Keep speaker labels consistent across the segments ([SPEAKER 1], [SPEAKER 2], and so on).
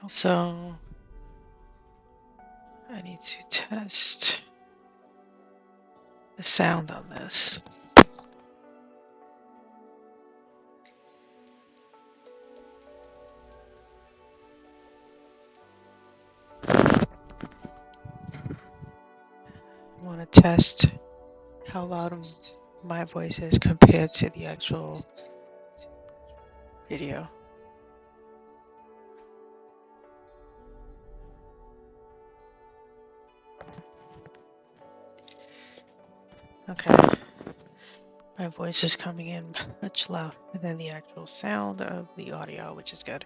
[SPEAKER 1] Also, I need to test the sound on this. I want to test how loud my voice is compared to the actual video. Okay. My voice is coming in much louder than the actual sound of the audio, which is good.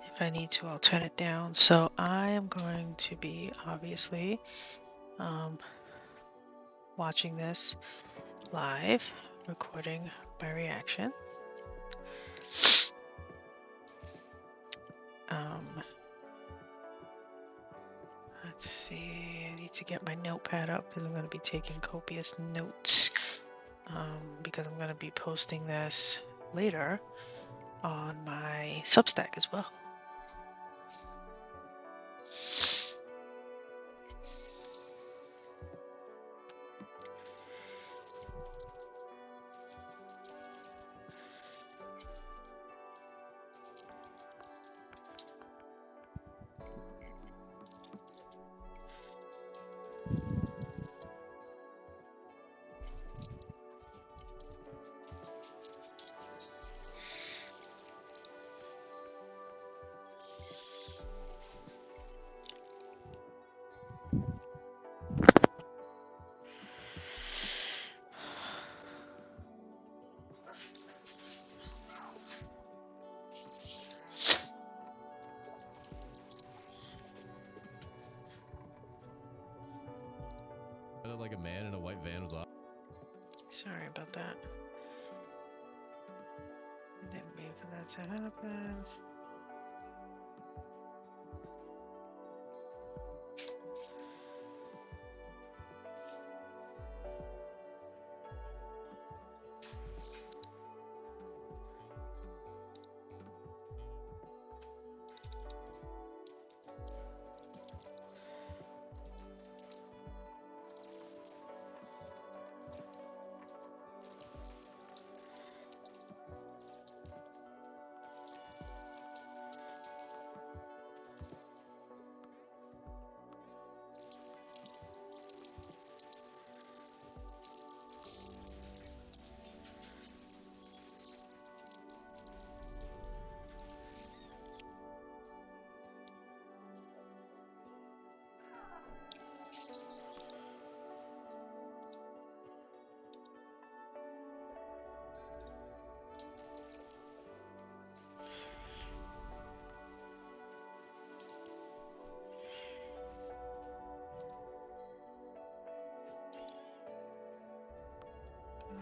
[SPEAKER 1] If I need to, I'll turn it down. So I am going to be obviously watching this live, recording my reaction. Let's see, I need to get my notepad up because I'm going to be taking copious notes because I'm going to be posting this later on my Substack as well.
[SPEAKER 2] Like a man in a white van was off.
[SPEAKER 1] Sorry about that. I didn't mean for that to happen.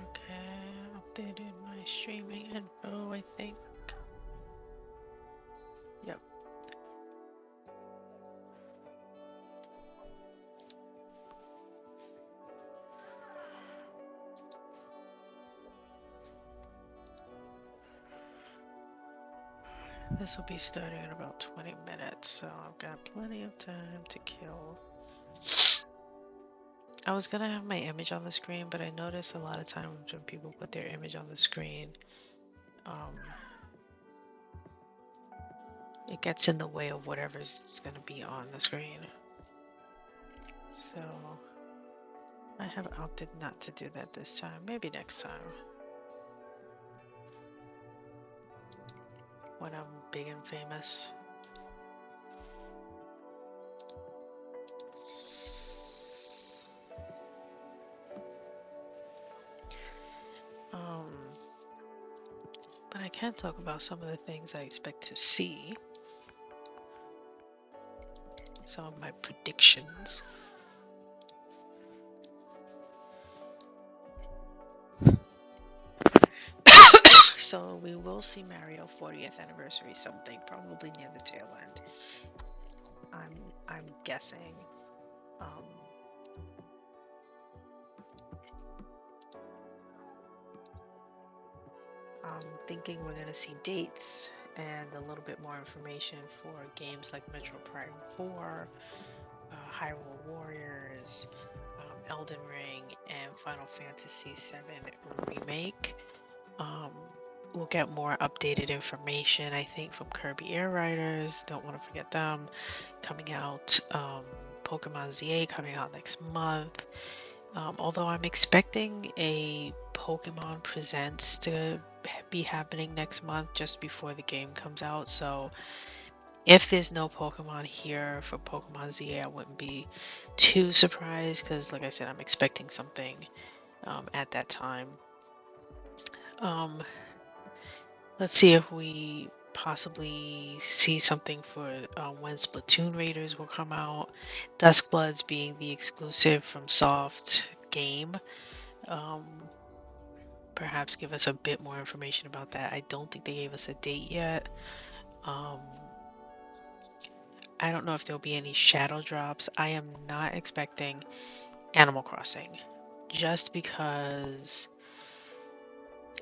[SPEAKER 1] Okay, updated my streaming info, I think. Yep. This will be starting in about 20 minutes, so I've got plenty of time to kill. I was gonna have my image on the screen, but I notice a lot of times when people put their image on the screen, it gets in the way of whatever's gonna be on the screen. So I have opted not to do that this time. Maybe next time. When I'm big and famous. But I can talk about some of the things I expect to see. Some of my predictions. So we will see Mario 40th anniversary something, probably near the tail end. I'm guessing. I'm thinking we're going to see dates and a little bit more information for games like Metro Prime 4, Hyrule Warriors, Elden Ring, and Final Fantasy VII Remake. Um, we'll get more updated information, I think, from Kirby Air Riders. Don't want to forget them coming out. Pokemon ZA coming out next month. Although I'm expecting a Pokemon Presents to be happening next month just before the game comes out. So if there's no Pokemon here for Pokemon ZA, I wouldn't be too surprised because, like I said, I'm expecting something at that time. Let's see if we possibly see something for when Splatoon Raiders will come out. Duskbloods being the exclusive from Soft game. Um, Perhaps give us a bit more information about that. I don't think they gave us a date yet. Um, I don't know if there'll be any shadow drops. I am not expecting Animal Crossing just because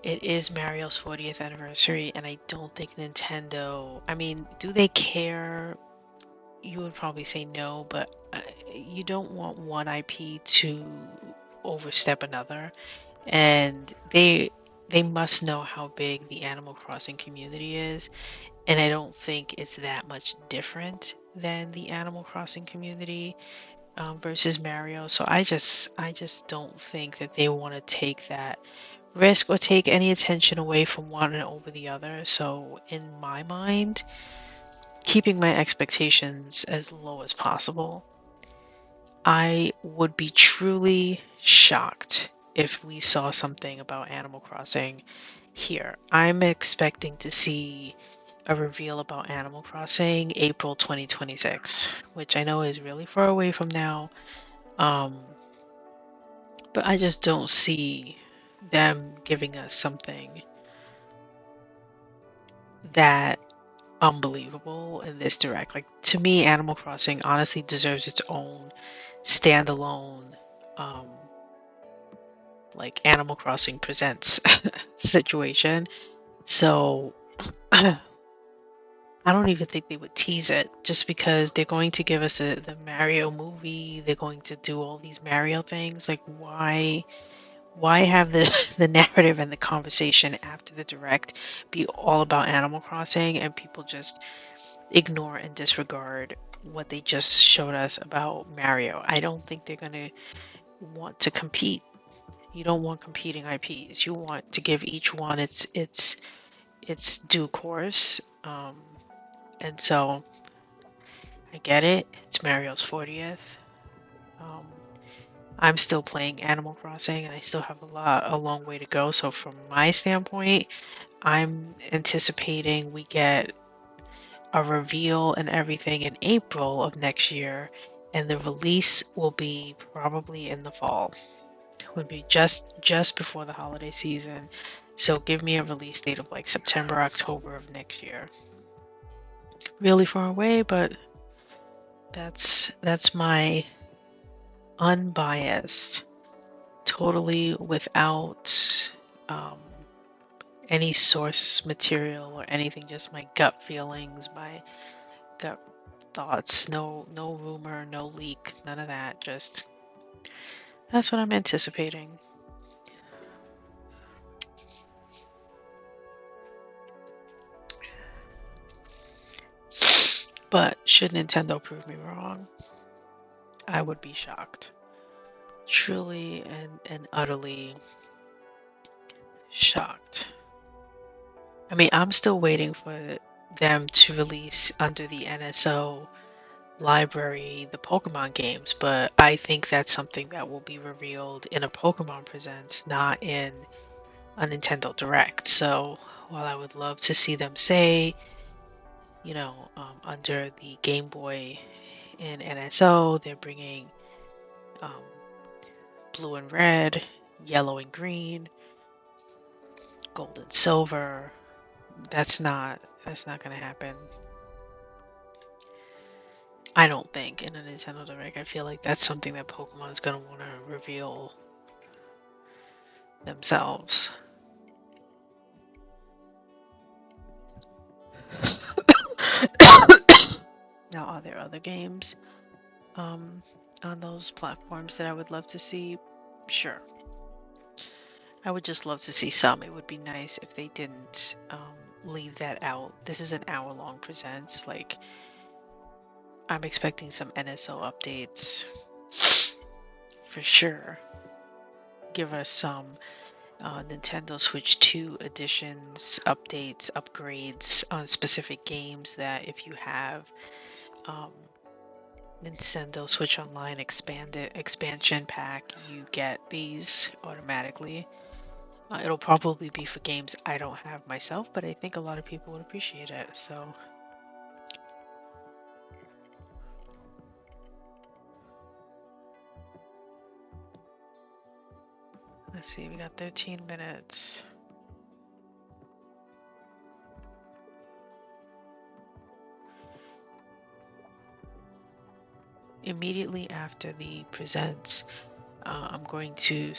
[SPEAKER 1] it is Mario's 40th anniversary, and I don't think Nintendo. I mean, do they care? You would probably say no, but you don't want one IP to overstep another, and they must know how big the Animal Crossing community is, and I don't think it's that much different than the Animal Crossing community versus Mario. So I just don't think that they want to take that risk or take any attention away from one and over the other. So in my mind, keeping my expectations as low as possible, I would be truly shocked if we saw something about Animal Crossing here. I'm expecting to see a reveal about Animal Crossing April 2026, which I know is really far away from now. Um, but I just don't see them giving us something that unbelievable in this direct. Like, to me, Animal Crossing honestly deserves its own standalone um like Animal Crossing Presents situation. So I don't even think they would tease it just because they're going to give us the Mario movie. They're going to do all these Mario things. Like, why have the the narrative and the conversation after the direct be all about Animal Crossing and people just ignore and disregard what they just showed us about Mario? I don't think they're going to want to compete. You don't want competing IPs. You want to give each one its due course. And so I get it. It's Mario's 40th. Um, I'm still playing Animal Crossing, and I still have a long way to go. So from my standpoint, I'm anticipating we get a reveal and everything in April of next year, and the release will be probably in the fall. Would be just before the holiday season. So give me a release date of like September, October of next year. Really far away, but that's my unbiased, totally without um, any source material or anything, just my gut feelings, my gut thoughts. No rumor, no leak, none of that. Just that's what I'm anticipating. But should Nintendo prove me wrong, I would be shocked. Truly and utterly shocked. I mean, I'm still waiting for them to release under the NSO library the Pokemon games, but I think that's something that will be revealed in a Pokemon Presents, not in a Nintendo Direct. So while I would love to see them say, under the Game Boy in NSO, they're bringing um, blue and red, yellow and green, gold and silver. That's not gonna happen. I don't think in a Nintendo Direct. I feel like that's something that Pokemon's gonna want to reveal themselves. are there other games on those platforms that I would love to see? Sure. I would just love to see some. It would be nice if they didn't leave that out. This is an hour-long presents. Like, I'm expecting some NSO updates for sure. Give us some Nintendo Switch 2 editions, updates, upgrades on specific games that if you have um, Nintendo Switch Online expanded expansion pack, you get these automatically. It'll probably be for games I don't have myself, but I think a lot of people would appreciate it. So let's see, we got 13 minutes. Immediately after the presents, I'm going to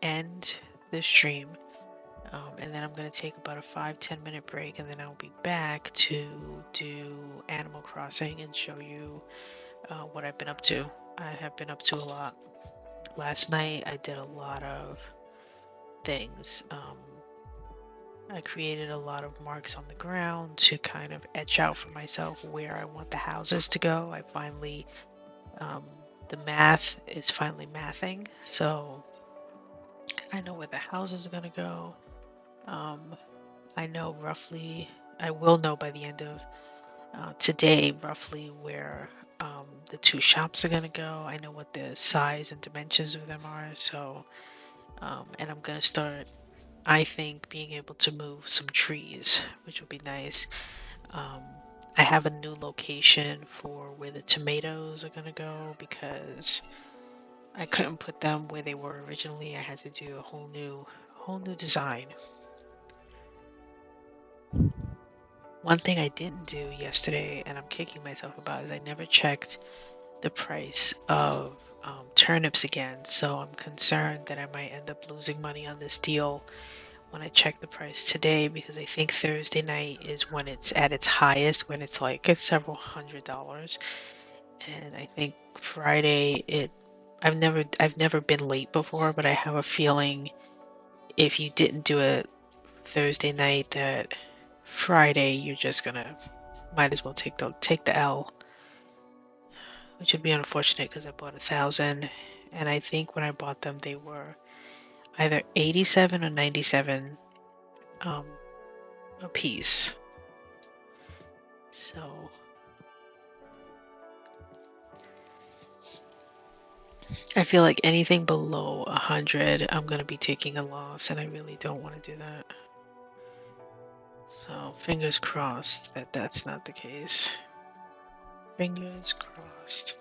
[SPEAKER 1] end the stream, and then I'm going to take about a 5-10 minute break, and then I'll be back to do Animal Crossing and show you what I've been up to. I have been up to a lot. Last night I did a lot of things. I created a lot of marks on the ground to kind of etch out for myself where I want the houses to go. I finally, the math is finally mathing, so I know where the houses are going to go. I know roughly, I will know by the end of today roughly where the two shops are going to go. I know what the size and dimensions of them are, so, and I'm going to start, I think, being able to move some trees, which would be nice. I have a new location for where the tomatoes are going to go because I couldn't put them where they were originally. I had to do a whole new design. One thing I didn't do yesterday, and I'm kicking myself about, is I never checked the price of turnips again. So I'm concerned that I might end up losing money on this deal when I check the price today, because I think Thursday night is when it's at its highest, when it's like it's several $100s. And I think Friday I've never been late before, but I have a feeling if you didn't do it Thursday night, that Friday you're just gonna might as well take the L, which would be unfortunate because I bought 1,000, and I think when I bought them they were either 87 or 97 a piece. So I feel like anything below 100, I'm gonna be taking a loss, and I really don't want to do that. So fingers crossed that that's not the case. Fingers crossed.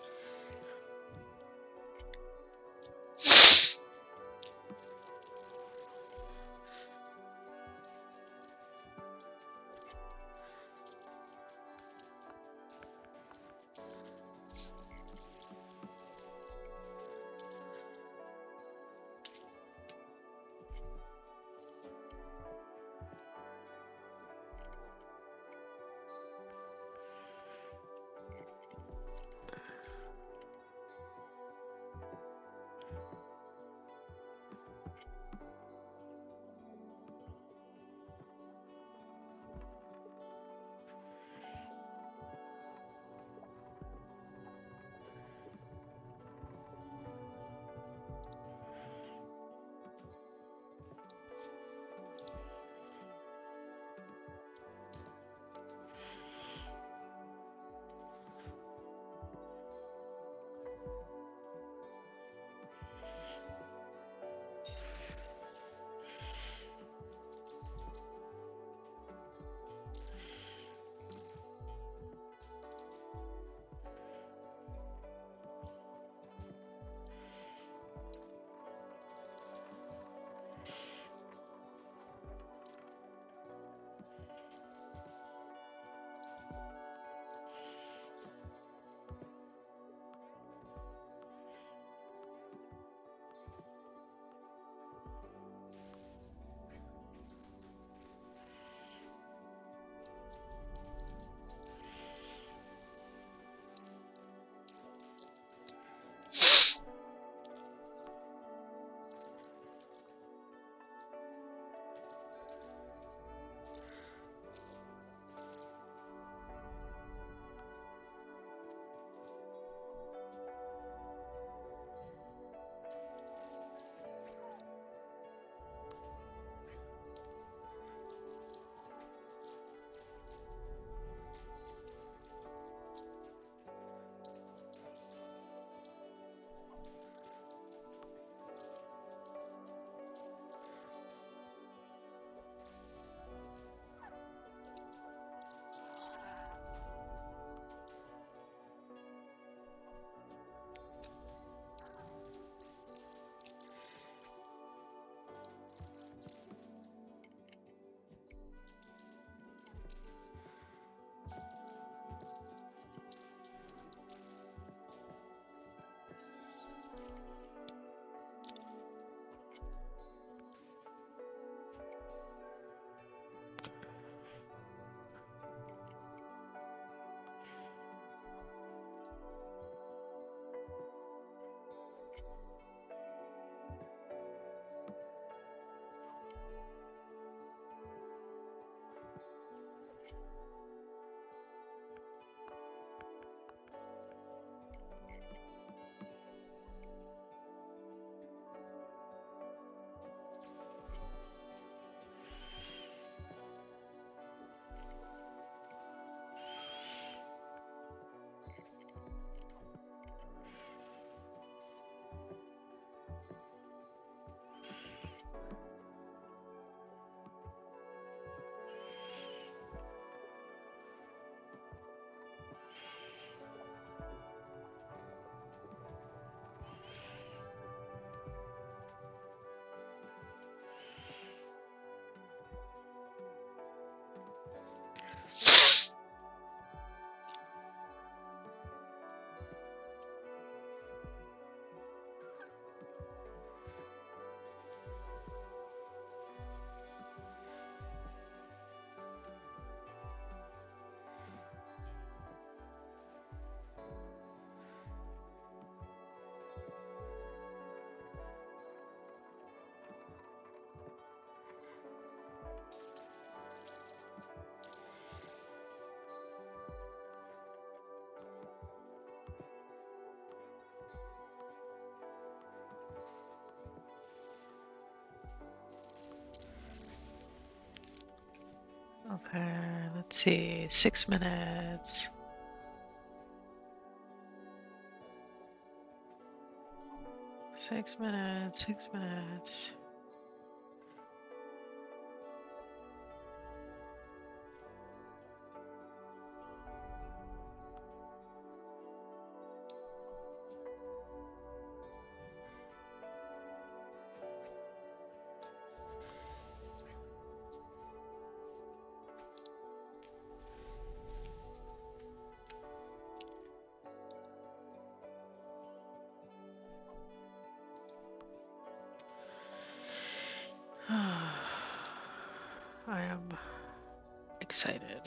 [SPEAKER 1] Okay, let's see. 6 minutes. 6 minutes. 6 minutes. I am excited.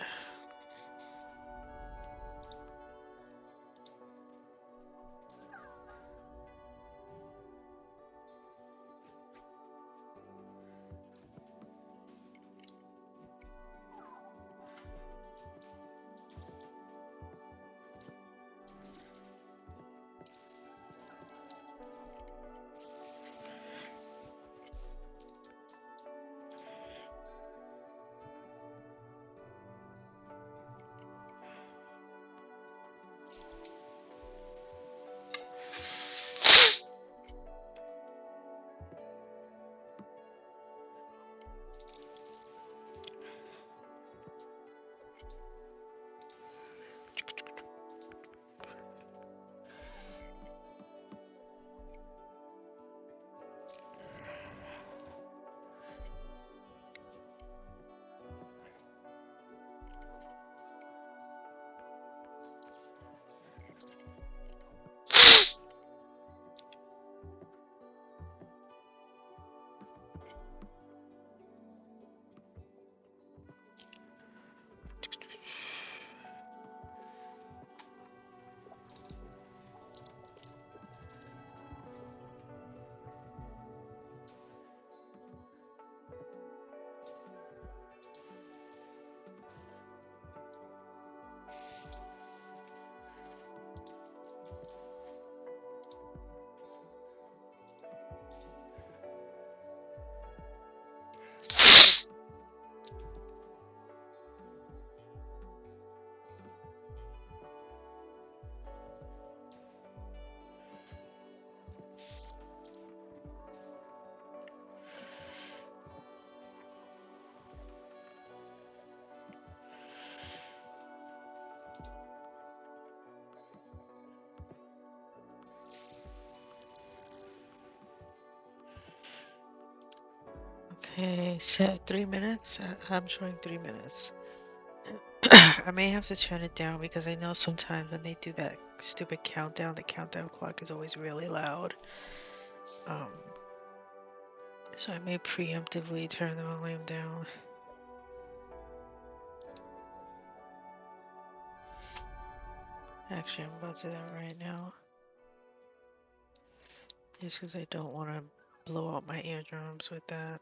[SPEAKER 1] Okay, set 3 minutes. I'm showing 3 minutes. I may have to turn it down because I know sometimes when they do that stupid countdown, the countdown clock is always really loud. Um, so I may preemptively turn the volume down. Actually, I'm about to do that right now. Just because I don't want to blow out my eardrums with that.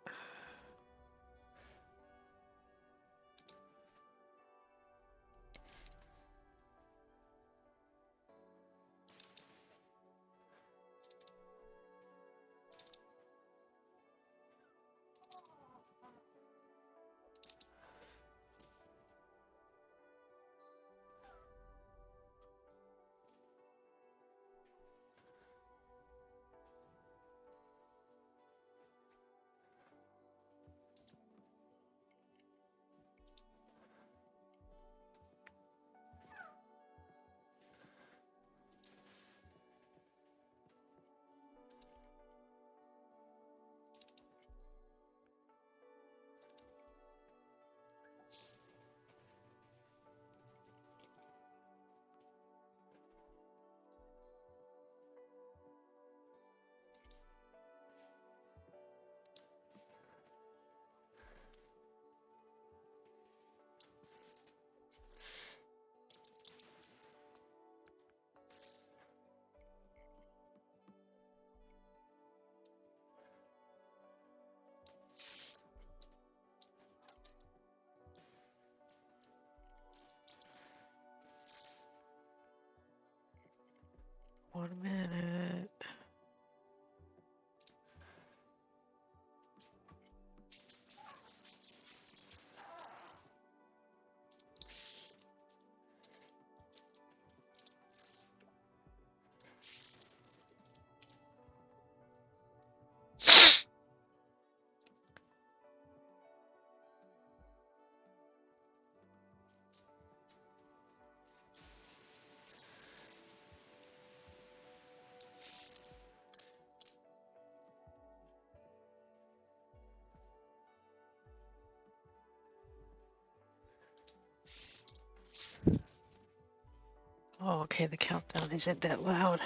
[SPEAKER 1] Oh, okay, the countdown isn't that loud.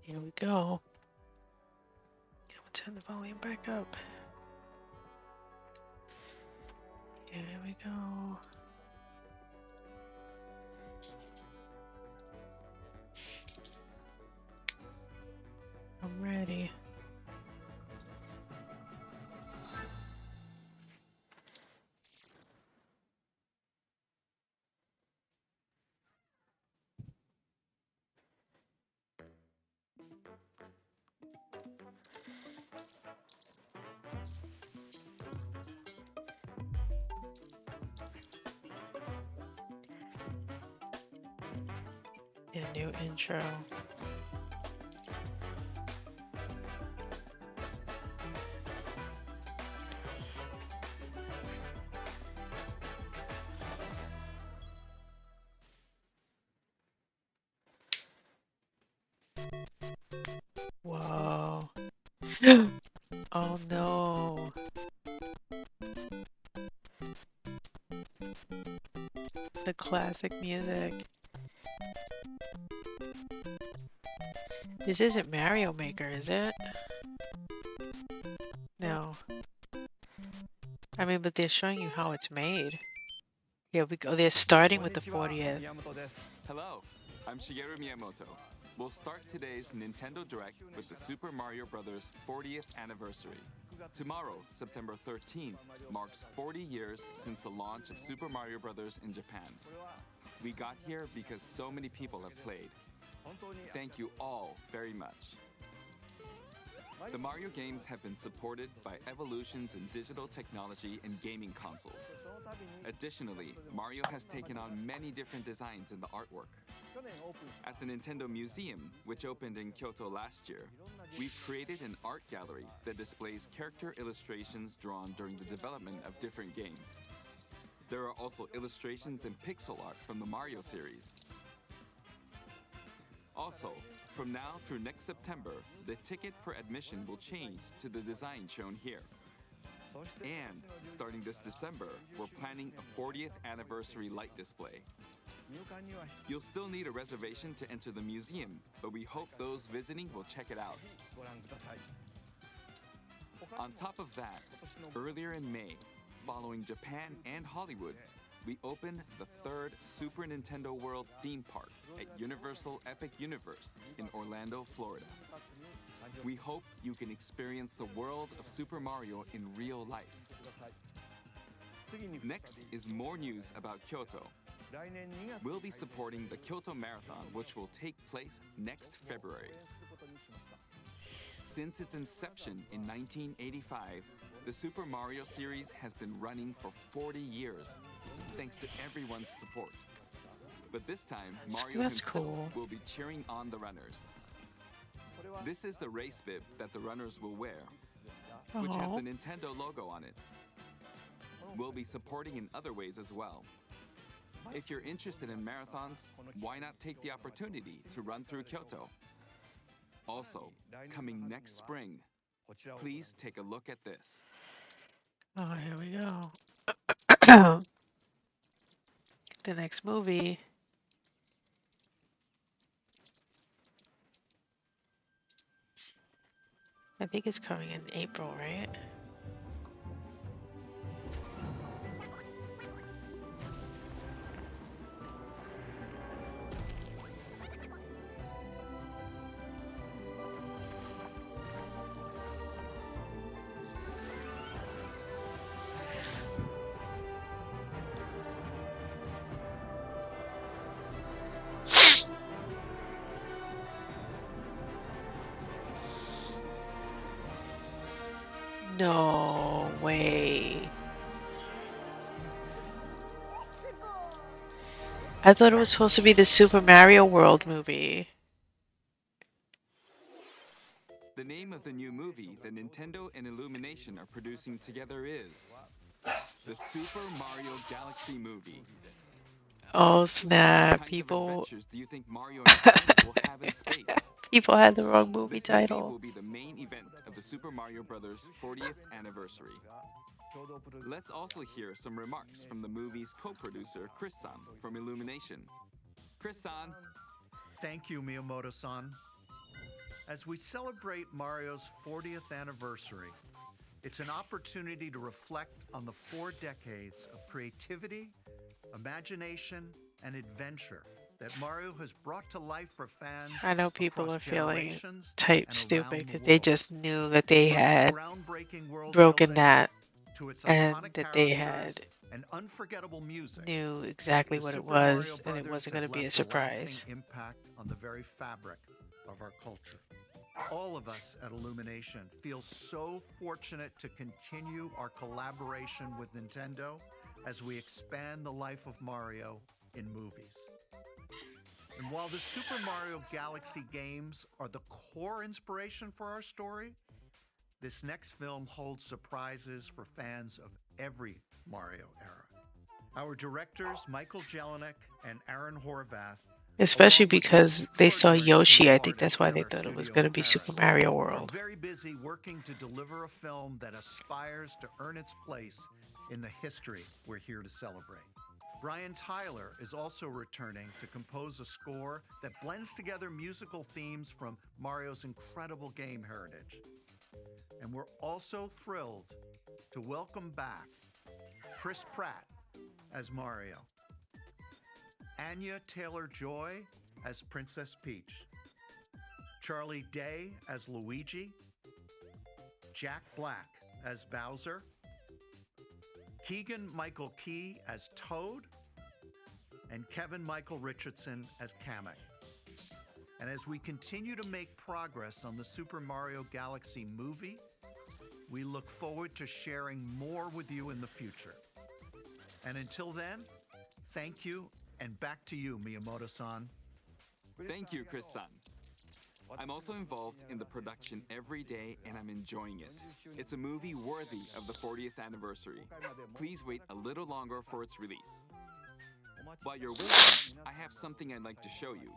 [SPEAKER 1] Here we go. I'm gonna turn the volume back up. Here we go. I'm ready. A new intro. Whoa. Oh no. The classic music. This isn't Mario Maker, is it? No. I mean, but they're showing you how it's made. Here we go. They're starting with the 40th.
[SPEAKER 3] Hello, I'm Shigeru Miyamoto. We'll start today's Nintendo Direct with the Super Mario Bros. 40th anniversary. Tomorrow, September 13th, marks 40 years since the launch of Super Mario Bros. In Japan. We got here because so many people have played. Thank you all very much. The Mario games have been supported by evolutions in digital technology and gaming consoles. Additionally, Mario has taken on many different designs in the artwork. At the Nintendo Museum, which opened in Kyoto last year, we've created an art gallery that displays character illustrations drawn during the development of different games. There are also illustrations and pixel art from the Mario series. Also, from now through next September, the ticket for admission will change to the design shown here. And starting this December, we're planning a 40th anniversary light display. You'll still need a reservation to enter the museum, but we hope those visiting will check it out. On top of that, earlier in May, following Japan and Hollywood, we opened the third Super Nintendo World theme park at Universal Epic Universe in Orlando, Florida. We hope you can experience the world of Super Mario in real life. Next is more news about Kyoto. We'll be supporting the Kyoto Marathon, which will take place next February. Since its inception in 1985, the Super Mario series has been running for 40 years, thanks to everyone's support. But this time, Mario himself will be cheering on the runners. This is the race bib that the runners will wear, which has the Nintendo logo on it. We'll be supporting in other ways as well. If you're interested in marathons, why not take the opportunity to run through Kyoto? Also, coming next spring, please take a look at this.
[SPEAKER 1] Oh, here we go. The next movie. I think it's coming in April, right? No way. I thought it was supposed to be the Super Mario World movie.
[SPEAKER 3] The name of the new movie that Nintendo and Illumination are producing together is the Super Mario Galaxy movie.
[SPEAKER 1] Oh snap, people.
[SPEAKER 3] What adventures do you think Mario and friends will have in space?
[SPEAKER 1] People had the wrong movie title.
[SPEAKER 3] This movie will be the main event of the Super Mario Bros. 40th anniversary. Let's also hear some remarks from the movie's co-producer, Chris-san, from Illumination. Chris-san.
[SPEAKER 4] Thank you, Miyamoto-san. As we celebrate Mario's 40th anniversary, it's an opportunity to reflect on the 4 decades of creativity, imagination, and adventure that Mario has brought to life for fans
[SPEAKER 1] I know people
[SPEAKER 4] across
[SPEAKER 1] are feeling
[SPEAKER 4] generations
[SPEAKER 1] type
[SPEAKER 4] and
[SPEAKER 1] stupid
[SPEAKER 4] around the
[SPEAKER 1] because they
[SPEAKER 4] world.
[SPEAKER 1] just knew that they
[SPEAKER 4] From its
[SPEAKER 1] had
[SPEAKER 4] groundbreaking world
[SPEAKER 1] broken
[SPEAKER 4] building
[SPEAKER 1] that
[SPEAKER 4] to its
[SPEAKER 1] and
[SPEAKER 4] iconic
[SPEAKER 1] that they
[SPEAKER 4] characters
[SPEAKER 1] had
[SPEAKER 4] and unforgettable music,
[SPEAKER 1] knew exactly
[SPEAKER 4] the
[SPEAKER 1] what it
[SPEAKER 4] Super Mario
[SPEAKER 1] was and it
[SPEAKER 4] Brothers
[SPEAKER 1] wasn't going
[SPEAKER 4] have
[SPEAKER 1] to be a
[SPEAKER 4] left a lasting
[SPEAKER 1] surprise.
[SPEAKER 4] impact on the very fabric of our culture. All of us at Illumination feel so fortunate to continue our collaboration with Nintendo as we expand the life of Mario in movies. And while the Super Mario Galaxy games are the core inspiration for our story, this next film holds surprises for fans of every Mario era. Our directors, Michael Jelinek and Aaron Horvath,
[SPEAKER 1] Especially
[SPEAKER 4] along with an
[SPEAKER 1] because they saw
[SPEAKER 4] extraordinary team
[SPEAKER 1] Yoshi.
[SPEAKER 4] of
[SPEAKER 1] I think that's
[SPEAKER 4] artists
[SPEAKER 1] why
[SPEAKER 4] at
[SPEAKER 1] they
[SPEAKER 4] our
[SPEAKER 1] thought it was
[SPEAKER 4] studio
[SPEAKER 1] going
[SPEAKER 4] in
[SPEAKER 1] to be
[SPEAKER 4] Paris,
[SPEAKER 1] Super Mario
[SPEAKER 4] are
[SPEAKER 1] World.
[SPEAKER 4] very busy working to deliver a film that aspires to earn its place in the history we're here to celebrate. Brian Tyler is also returning to compose a score that blends together musical themes from Mario's incredible game heritage. And we're also thrilled to welcome back Chris Pratt as Mario, Anya Taylor-Joy as Princess Peach, Charlie Day as Luigi, Jack Black as Bowser, Keegan-Michael Key as Toad, and Kevin Michael Richardson as Kamek. And as we continue to make progress on the Super Mario Galaxy movie, we look forward to sharing more with you in the future. And until then, thank you, and back to you, Miyamoto-san.
[SPEAKER 3] Thank you, Chris-san. I'm also involved in the production every day and I'm enjoying it. It's a movie worthy of the 40th anniversary. Please wait a little longer for its release. While you're waiting, I have something I'd like to show you.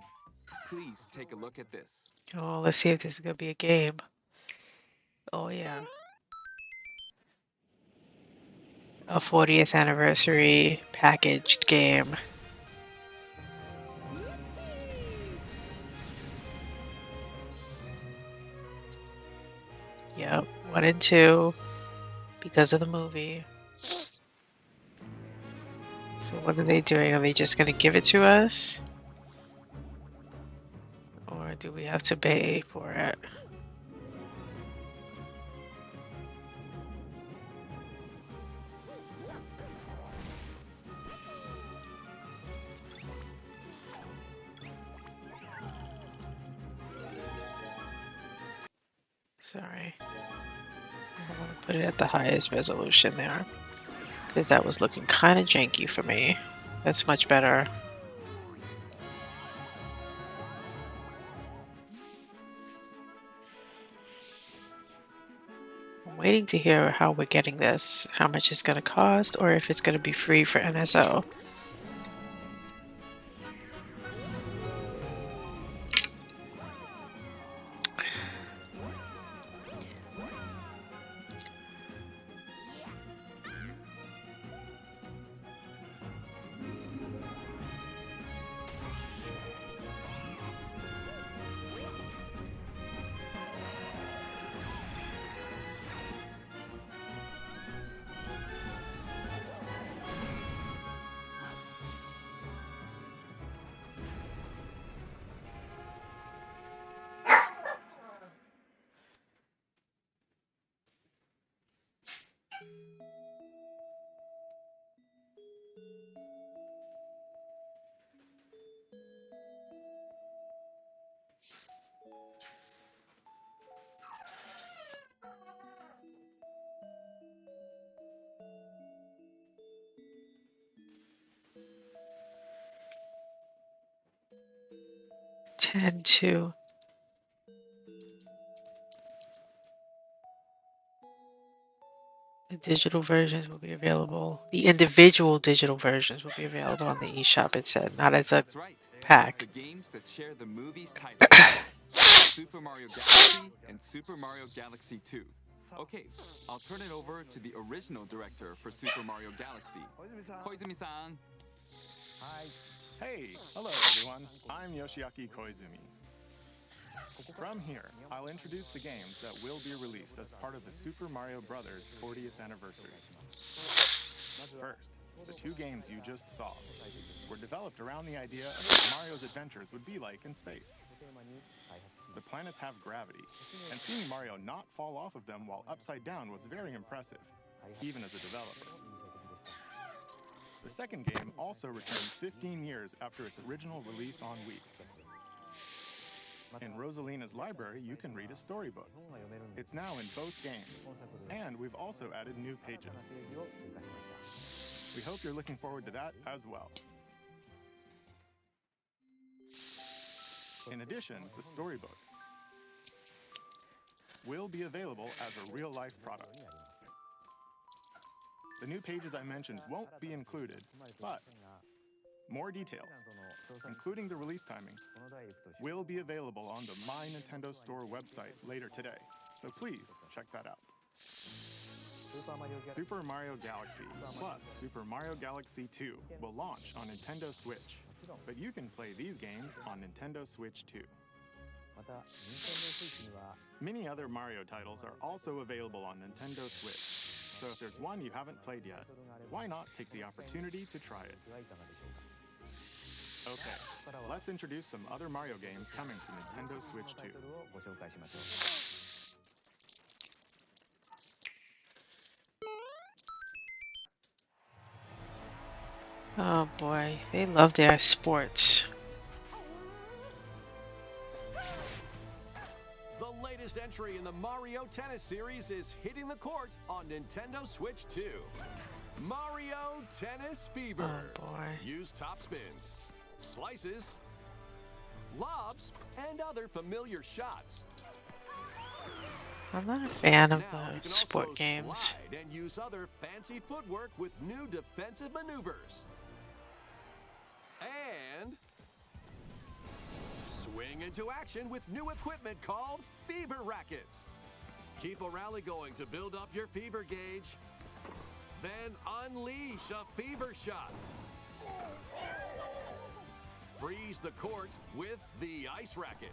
[SPEAKER 3] Please take a look at this.
[SPEAKER 1] Oh, let's see if this is going to be a game. Oh, yeah. A 40th anniversary packaged game. Yep, 1 and 2 because of the movie. So what are they doing? Are they just going to give it to us? Or do we have to pay for it? Sorry. I want to put it at the highest resolution there. Because that was looking kind of janky for me. That's much better. I'm waiting to hear how we're getting this. How much it's going to cost, or if it's going to be free for NSO. Ten two. The digital versions will be available. The individual digital versions will be available on the eShop, it said, not as a
[SPEAKER 3] That's right.
[SPEAKER 1] pack.
[SPEAKER 3] The games that share the movie's titles. Super Mario Galaxy and Super Mario Galaxy 2. Okay, I'll turn it over to the original director for Super Mario Galaxy, Koizumi-san.
[SPEAKER 5] Hey, hello everyone. I'm Yoshiaki Koizumi. From here, I'll introduce the games that will be released as part of the Super Mario Bros. 40th anniversary. First, the two games you just saw were developed around the idea of what Mario's adventures would be like in space. The planets have gravity, and seeing Mario not fall off of them while upside down was very impressive, even as a developer. The second game also returned 15 years after its original release on Wii. In Rosalina's library, you can read a storybook. It's now in both games, and we've also added new pages. We hope you're looking forward to that as well. In addition, the storybook will be available as a real-life product. The new pages I mentioned won't be included, but more details, including the release timing, will be available on the My Nintendo Store website later today, so please check that out. Super Mario Galaxy plus Super Mario Galaxy 2 will launch on Nintendo Switch, but you can play these games on Nintendo Switch too. Many other Mario titles are also available on Nintendo Switch, so if there's one you haven't played yet, why not take the opportunity to try it? Okay, let's introduce some other Mario games coming to Nintendo Switch 2.
[SPEAKER 1] Oh boy, they love their sports.
[SPEAKER 6] The latest entry in the Mario Tennis series is hitting the court on Nintendo Switch 2. Mario Tennis Fever.
[SPEAKER 1] Oh boy.
[SPEAKER 6] Use top spins, slices, lobs, and other familiar shots.
[SPEAKER 1] I'm not a fan of
[SPEAKER 6] Now you
[SPEAKER 1] the
[SPEAKER 6] can
[SPEAKER 1] sport
[SPEAKER 6] also
[SPEAKER 1] games.
[SPEAKER 6] slide and use other fancy footwork with new defensive maneuvers. And swing into action with new equipment called Fever Rackets. Keep a rally going to build up your fever gauge. Then unleash a fever shot. Freeze the court with the Ice Racket.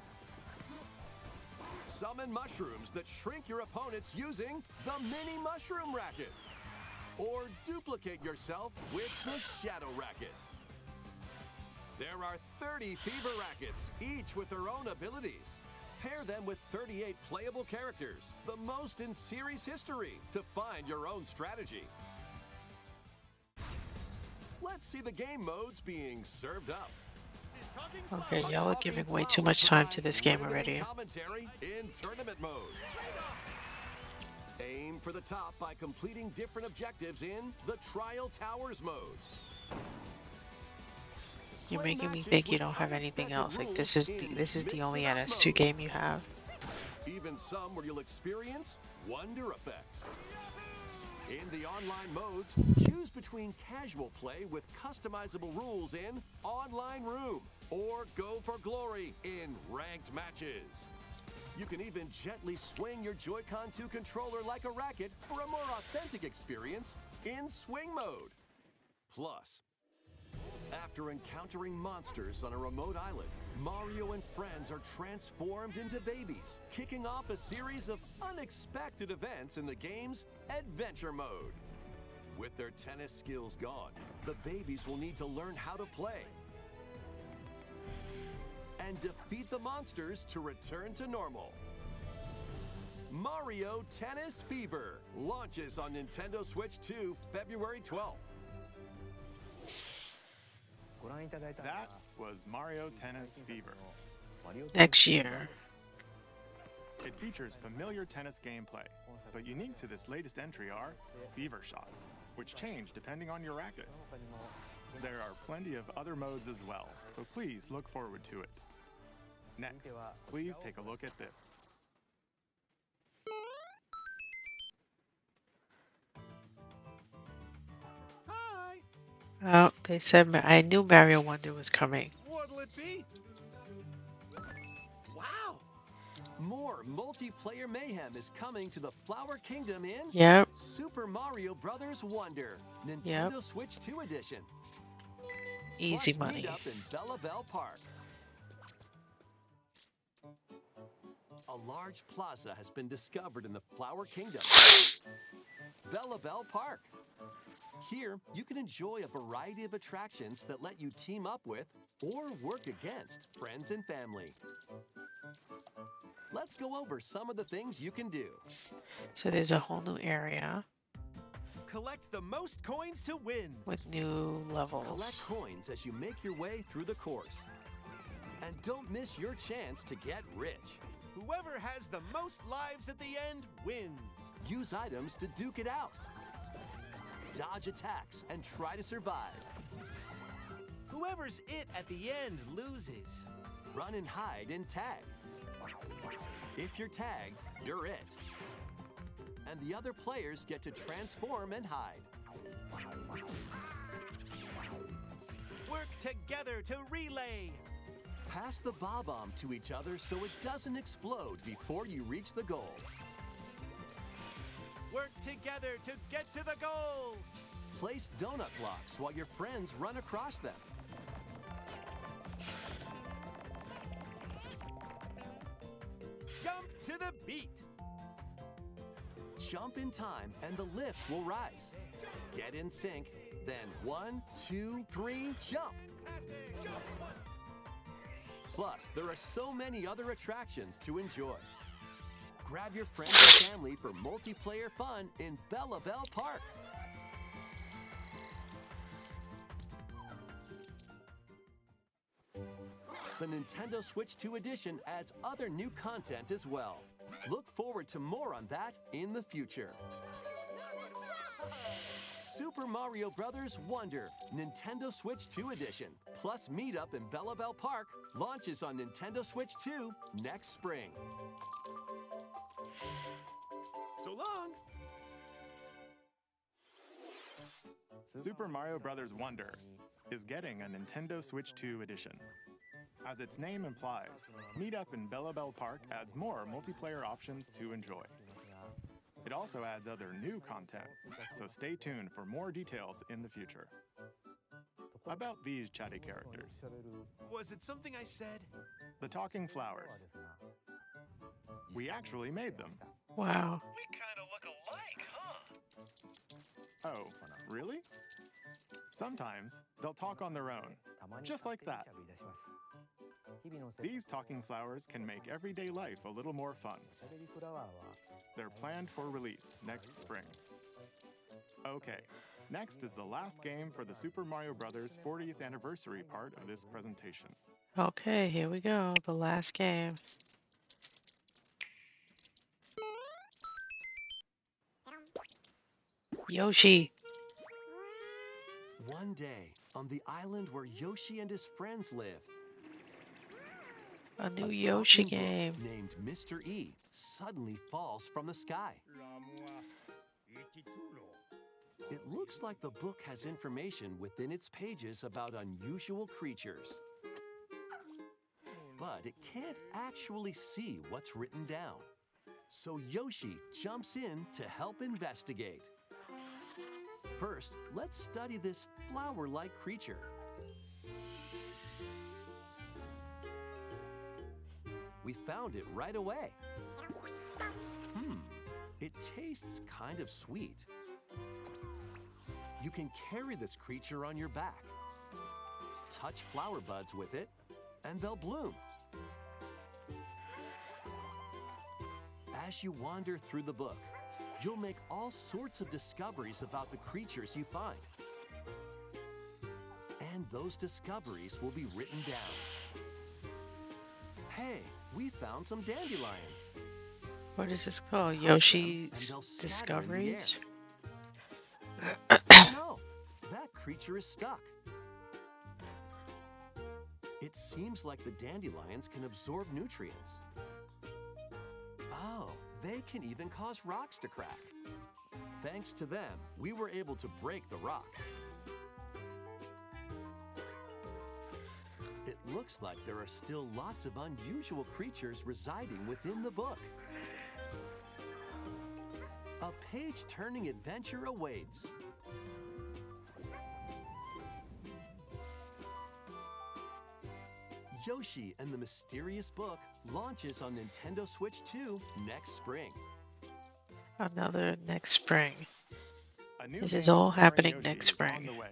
[SPEAKER 6] Summon mushrooms that shrink your opponents using the Mini Mushroom Racket. Or duplicate yourself with the Shadow Racket. There are 30 Fever Rackets, each with their own abilities. Pair them with 38 playable characters, the most in series history, to find your own strategy. Let's see the game modes being served up.
[SPEAKER 1] Okay, y'all are giving way too much time to this game already.
[SPEAKER 6] Commentary in tournament mode. Aim for the top by completing different objectives in the Trial Towers mode.
[SPEAKER 1] You're
[SPEAKER 6] Play
[SPEAKER 1] making me
[SPEAKER 6] matches
[SPEAKER 1] think you
[SPEAKER 6] with
[SPEAKER 1] don't have anything
[SPEAKER 6] unexpected
[SPEAKER 1] else. Like
[SPEAKER 6] rules
[SPEAKER 1] this is
[SPEAKER 6] in
[SPEAKER 1] the only
[SPEAKER 6] mix-it-up
[SPEAKER 1] NS2
[SPEAKER 6] mode.
[SPEAKER 1] game you have.
[SPEAKER 6] Even some where you'll experience wonder effects. In the online modes, choose between casual play with customizable rules in Online Room, or go for glory in ranked matches. You can even gently swing your Joy-Con 2 controller like a racket for a more authentic experience in swing mode. Plus, after encountering monsters on a remote island, Mario and friends are transformed into babies, kicking off a series of unexpected events in the game's Adventure Mode. With their tennis skills gone, the babies will need to learn how to play and defeat the monsters to return to normal. Mario Tennis Fever launches on Nintendo Switch 2 February 12th.
[SPEAKER 5] That was Mario Tennis Fever.
[SPEAKER 1] Next year.
[SPEAKER 5] It features familiar tennis gameplay, but unique to this latest entry are Fever Shots, which change depending on your racket. There are plenty of other modes as well, so please look forward to it. Next, please take a look at this.
[SPEAKER 7] Hi!
[SPEAKER 1] Oh, they said I knew Mario Wonder was coming.
[SPEAKER 7] What'll it be? Wow!
[SPEAKER 6] More multiplayer mayhem is coming to the Flower Kingdom in
[SPEAKER 1] Yep.
[SPEAKER 6] Super Mario Bros. Wonder, Nintendo Switch 2 edition.
[SPEAKER 1] Easy
[SPEAKER 6] Plus,
[SPEAKER 1] money.
[SPEAKER 6] meet up in Bella Bell Park. A large plaza has been discovered in the Flower Kingdom. Bella Bell Park. Here, you can enjoy a variety of attractions that let you team up with or work against friends and family. Let's go over some of the things you can do.
[SPEAKER 1] So there's a whole new area
[SPEAKER 7] Collect the most coins to win.
[SPEAKER 1] with new levels.
[SPEAKER 6] Collect coins as you make your way through the course. And don't miss your chance to get rich.
[SPEAKER 7] Whoever has the most lives at the end wins.
[SPEAKER 6] Use items to duke it out. Dodge attacks and try to survive.
[SPEAKER 7] Whoever's it at the end loses.
[SPEAKER 6] Run and hide and tag. If you're tagged, you're it. And the other players get to transform and hide.
[SPEAKER 7] Work together to relay.
[SPEAKER 6] Pass the bob-omb to each other so it doesn't explode before you reach the goal.
[SPEAKER 7] Work together to get to the goal.
[SPEAKER 6] Place donut blocks while your friends run across them.
[SPEAKER 7] Jump to the beat.
[SPEAKER 6] Jump in time and the lift will rise. Get in sync, then 1, 2, 3, jump! Plus, there are so many other attractions to enjoy. Grab your friends and family for multiplayer fun in Bella Bell Park. The Nintendo Switch 2 edition adds other new content as well. Look forward to more on that in the future. Super Mario Bros. Wonder Nintendo Switch 2 edition plus Meet Up in Bella Bell Park launches on Nintendo Switch 2 next spring.
[SPEAKER 7] So long.
[SPEAKER 5] Super Mario Bros. Wonder is getting a Nintendo Switch 2 edition. As its name implies, Meet Up in Bella Bell Park adds more multiplayer options to enjoy. It also adds other new content, so stay tuned for more details in the future. About these chatty characters,
[SPEAKER 7] Was it something I said?
[SPEAKER 5] the talking flowers. We actually made them.
[SPEAKER 1] Wow.
[SPEAKER 7] We kind of look alike, huh?
[SPEAKER 5] Oh, really? Sometimes they'll talk on their own, just like that. These talking flowers can make everyday life a little more fun. They're planned for release next spring. Okay, next is the last game for the Super Mario Bros. 40th anniversary part of this presentation.
[SPEAKER 1] Okay, here we go. The last game. Yoshi.
[SPEAKER 6] One day, on the island where Yoshi and his friends live,
[SPEAKER 1] A new
[SPEAKER 6] a
[SPEAKER 1] Yoshi
[SPEAKER 6] talking book
[SPEAKER 1] game.
[SPEAKER 6] named Mr. E suddenly falls from the sky. It looks like the book has information within its pages about unusual creatures. But it can't actually see what's written down. So Yoshi jumps in to help investigate. First, let's study this flower-like creature. We found it right away. It tastes kind of sweet. You can carry this creature on your back. Touch flower buds with it, and they'll bloom. As you wander through the book, you'll make all sorts of discoveries about the creatures you find. And those discoveries will be written down. Hey, we found some dandelions.
[SPEAKER 1] What is this called?
[SPEAKER 6] Touch them,
[SPEAKER 1] Yoshi's
[SPEAKER 6] and they'll scatter in the
[SPEAKER 1] Discoveries?
[SPEAKER 6] No, that creature is stuck. It seems like the dandelions can absorb nutrients. Oh, they can even cause rocks to crack. Thanks to them, we were able to break the rock. It looks like there are still lots of unusual creatures residing within the book. A page-turning adventure awaits. Yoshi and the Mysterious Book launches on Nintendo Switch 2 next spring.
[SPEAKER 1] Another next spring.
[SPEAKER 5] A new
[SPEAKER 1] This is
[SPEAKER 5] game
[SPEAKER 1] all
[SPEAKER 5] starring
[SPEAKER 1] happening
[SPEAKER 5] Yoshi
[SPEAKER 1] next
[SPEAKER 5] is on
[SPEAKER 1] spring.
[SPEAKER 5] the way.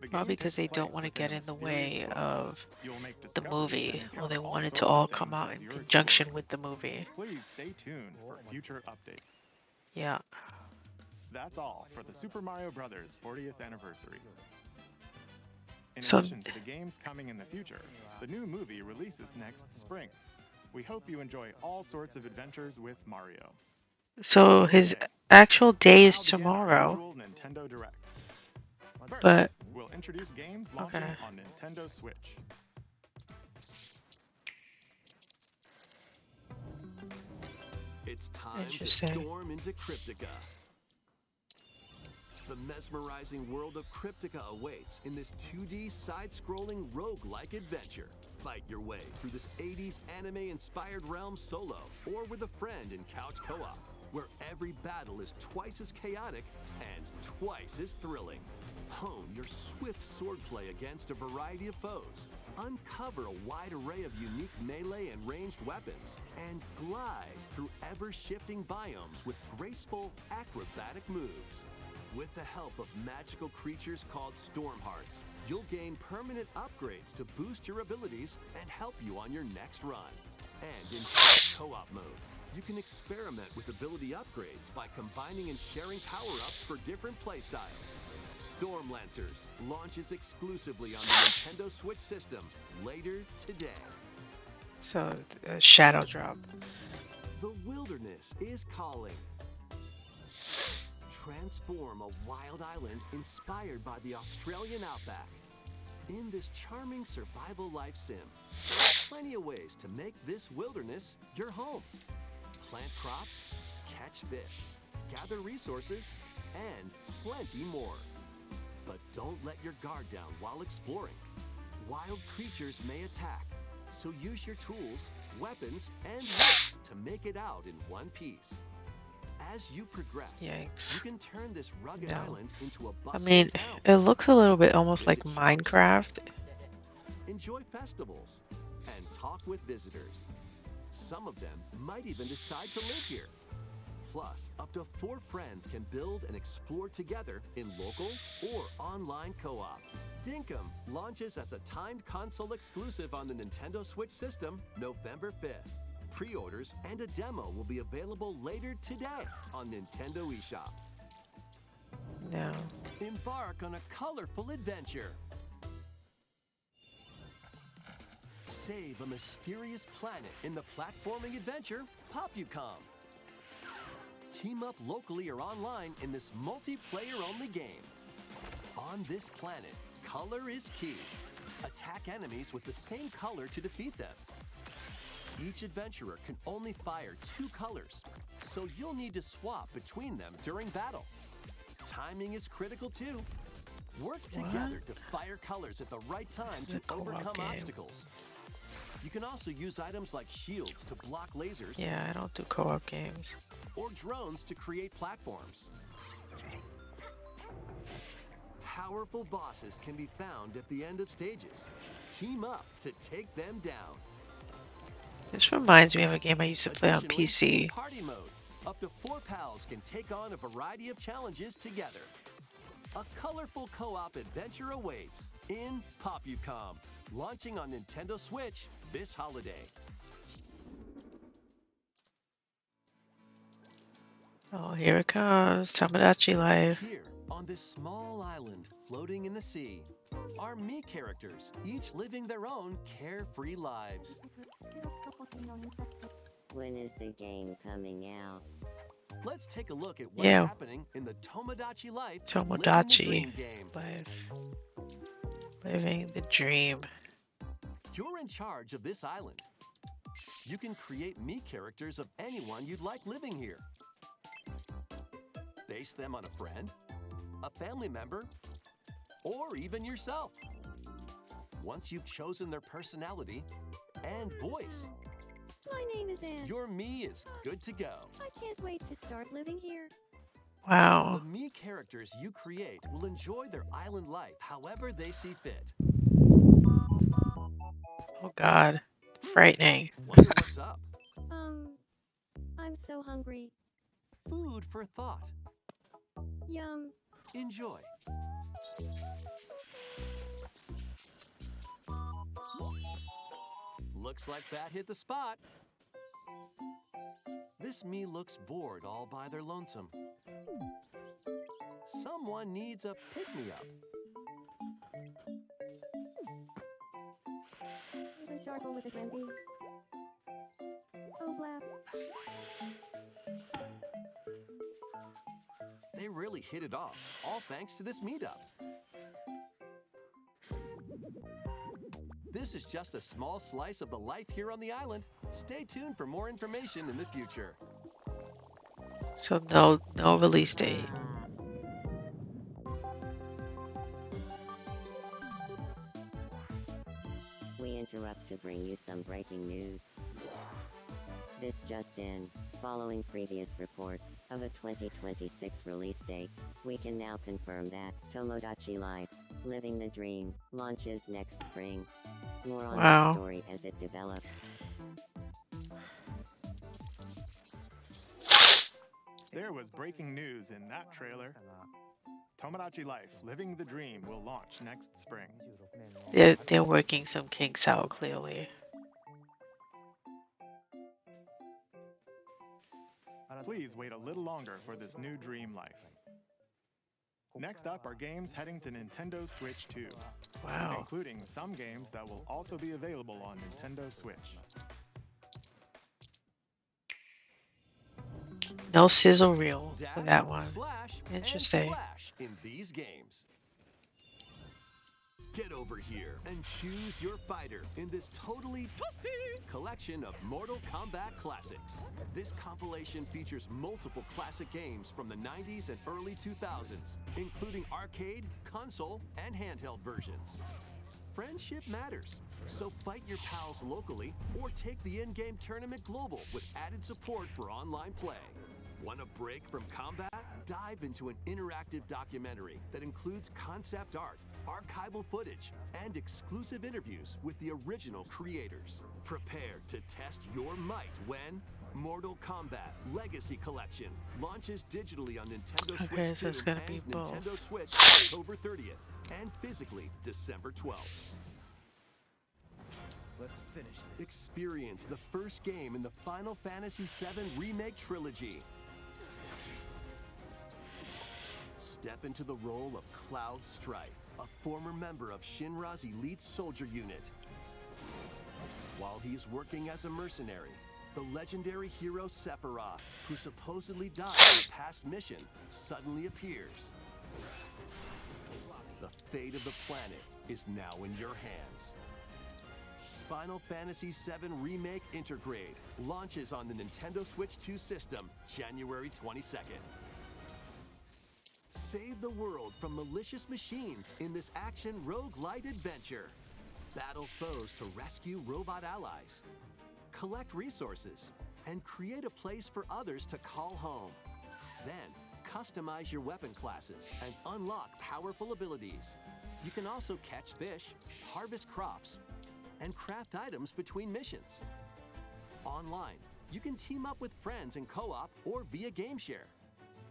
[SPEAKER 5] The
[SPEAKER 1] Well,
[SPEAKER 5] game
[SPEAKER 1] because
[SPEAKER 5] takes
[SPEAKER 1] they don't
[SPEAKER 5] place
[SPEAKER 1] want to
[SPEAKER 5] within
[SPEAKER 1] get
[SPEAKER 5] a
[SPEAKER 1] in the
[SPEAKER 5] mysterious
[SPEAKER 1] way
[SPEAKER 5] book.
[SPEAKER 1] of
[SPEAKER 5] You'll make
[SPEAKER 1] the
[SPEAKER 5] discoveries
[SPEAKER 1] movie,
[SPEAKER 5] and
[SPEAKER 1] or
[SPEAKER 5] encounter
[SPEAKER 1] they
[SPEAKER 5] all
[SPEAKER 1] want it to
[SPEAKER 5] sorts of
[SPEAKER 1] all come
[SPEAKER 5] things
[SPEAKER 1] out
[SPEAKER 5] as
[SPEAKER 1] in
[SPEAKER 5] you're
[SPEAKER 1] conjunction
[SPEAKER 5] exploring.
[SPEAKER 1] with the movie.
[SPEAKER 5] Please stay tuned for future updates.
[SPEAKER 1] Yeah.
[SPEAKER 5] That's all for the Super Mario Bros. 40th anniversary. In
[SPEAKER 1] So-
[SPEAKER 5] addition to the games coming in the future, the new movie releases next spring. We hope you enjoy all sorts of adventures with Mario.
[SPEAKER 1] So his
[SPEAKER 5] Okay,
[SPEAKER 1] actual day
[SPEAKER 5] we'll
[SPEAKER 1] is
[SPEAKER 5] now begin our
[SPEAKER 1] tomorrow,
[SPEAKER 5] usual Nintendo Direct. First,
[SPEAKER 1] but
[SPEAKER 5] we'll introduce games launching
[SPEAKER 1] okay.
[SPEAKER 5] on Nintendo Switch.
[SPEAKER 6] It's time to
[SPEAKER 1] Interesting.
[SPEAKER 6] storm into Cryptica. The mesmerizing world of Cryptica awaits in this 2D side-scrolling roguelike adventure. Fight your way through this 80s anime-inspired realm solo or with a friend in couch co-op, where every battle is twice as chaotic and twice as thrilling. Hone your swift swordplay against a variety of foes, uncover a wide array of unique melee and ranged weapons, and glide through ever-shifting biomes with graceful, acrobatic moves. With the help of magical creatures called Stormhearts, you'll gain permanent upgrades to boost your abilities and help you on your next run. And in co-op mode, you can experiment with ability upgrades by combining and sharing power-ups for different playstyles. Stormlancers launches exclusively on the Nintendo Switch system later today.
[SPEAKER 1] So Shadow Drop.
[SPEAKER 6] The wilderness is calling. Transform a wild island inspired by the Australian outback. In this charming survival life sim, there are plenty of ways to make this wilderness your home. Plant crops, catch fish, gather resources, and plenty more. But don't let your guard down while exploring. Wild creatures may attack, so use your tools, weapons, and wits to make it out in one piece. As you progress,
[SPEAKER 1] Yikes.
[SPEAKER 6] you can turn this rugged
[SPEAKER 1] No.
[SPEAKER 6] island into a
[SPEAKER 1] I
[SPEAKER 6] bustling
[SPEAKER 1] mean,
[SPEAKER 6] town.
[SPEAKER 1] it looks a little bit almost like
[SPEAKER 6] Visit shops,
[SPEAKER 1] Minecraft.
[SPEAKER 6] enjoy festivals, and talk with visitors. Some of them might even decide to live here. Plus, up to 4 friends can build and explore together in local or online co-op. Dinkum launches as a timed console exclusive on the Nintendo Switch system November 5th. Pre-orders and a demo will be available later today on Nintendo eShop.
[SPEAKER 1] No.
[SPEAKER 6] Embark on a colorful adventure. Save a mysterious planet in the platforming adventure Popucom. Team up locally or online in this multiplayer-only game. On this planet, color is key. Attack enemies with the same color to defeat them. Each adventurer can only fire 2 colors, so you'll need to swap between them during battle. Timing is critical too. Work together to fire colors at the right time
[SPEAKER 1] This is
[SPEAKER 6] to
[SPEAKER 1] a co-op
[SPEAKER 6] overcome
[SPEAKER 1] game.
[SPEAKER 6] obstacles. You can also use items like shields to block lasers
[SPEAKER 1] Yeah, I don't do co-op games.
[SPEAKER 6] or drones to create platforms. Powerful bosses can be found at the end of stages. Team up to take them down.
[SPEAKER 1] This reminds me of a game I used to play on
[SPEAKER 6] Additionally,
[SPEAKER 1] PC.
[SPEAKER 6] in party mode, up to 4 pals can take on a variety of challenges together. A colorful co-op adventure awaits in Popucom, launching on Nintendo Switch this holiday.
[SPEAKER 1] Oh, here it comes. Tamagotchi Life.
[SPEAKER 6] Here, on this small island floating in the sea, are Mii characters, each living their own carefree lives.
[SPEAKER 8] When is the game coming out?
[SPEAKER 6] Let's take a look at what's
[SPEAKER 1] Yeah.
[SPEAKER 6] happening in the Tomodachi Life
[SPEAKER 1] Tomodachi
[SPEAKER 6] Living the Dream game.
[SPEAKER 1] Life. Living the dream.
[SPEAKER 6] You're in charge of this island. You can create Mii characters of anyone you'd like living here. Base them on a friend, a family member, or even yourself. Once you've chosen their personality and voice,
[SPEAKER 9] My name is Anne.
[SPEAKER 6] your Mii is good to go.
[SPEAKER 9] I can't wait to start living here.
[SPEAKER 1] Wow.
[SPEAKER 6] The Mii characters you create will enjoy their island life however they see fit.
[SPEAKER 1] Oh God, frightening.
[SPEAKER 6] Wonder what's up.
[SPEAKER 9] I'm so hungry.
[SPEAKER 6] Food for thought.
[SPEAKER 9] Yum.
[SPEAKER 6] Enjoy. Looks like that hit the spot. This me looks bored all by their lonesome. Someone needs a pick-me-up.
[SPEAKER 9] Even charcoal with a Granby. Oh, blap.
[SPEAKER 6] They really hit it off, all thanks to this meetup. This is just a small slice of the life here on the island. Stay tuned for more information in the future.
[SPEAKER 1] So no release date.
[SPEAKER 8] We interrupt to bring you some breaking news. This just in. Following previous reports of a 2026 release date, we can now confirm that Tomodachi Life, Living the Dream, launches next spring. More on the story as it develops.
[SPEAKER 5] There was breaking news in that trailer. Tomodachi Life, Living the Dream will launch next spring.
[SPEAKER 1] They're working some kinks out, clearly.
[SPEAKER 5] Please wait a little longer for this new dream life. Next up are games heading to Nintendo Switch 2.
[SPEAKER 1] Wow.
[SPEAKER 5] Including some games that will also be available on Nintendo Switch.
[SPEAKER 1] No sizzle reel for
[SPEAKER 6] Dash,
[SPEAKER 1] that one.
[SPEAKER 6] slash,
[SPEAKER 1] Interesting.
[SPEAKER 6] and flash in these games. Get over here and choose your fighter in this totally collection of Mortal Kombat classics. This compilation features multiple classic games from the 90s and early 2000s, including arcade, console, and handheld versions. Friendship matters, so fight your pals locally or take the in-game tournament global with added support for online play. Want a break from combat? Dive into an interactive documentary that includes concept art, archival footage, and exclusive interviews with the original creators. Prepare to test your might when Mortal Kombat Legacy Collection launches digitally on Nintendo Switch 2 and Nintendo Switch October 30th and physically December 12th.
[SPEAKER 7] Let's finish this.
[SPEAKER 6] Experience the first game in the Final Fantasy VII Remake Trilogy. Step into the role of Cloud Strife, a former member of Shinra's elite soldier unit. While he is working as a mercenary, the legendary hero Sephiroth, who supposedly died in a past mission, suddenly appears. The fate of the planet is now in your hands. Final Fantasy VII Remake Intergrade launches on the Nintendo Switch 2 system January 22nd. Save the world from malicious machines in this action roguelite adventure. Battle foes to rescue robot allies. Collect resources and create a place for others to call home. Then, customize your weapon classes and unlock powerful abilities. You can also catch fish, harvest crops, and craft items between missions. Online, you can team up with friends in co-op or via game share.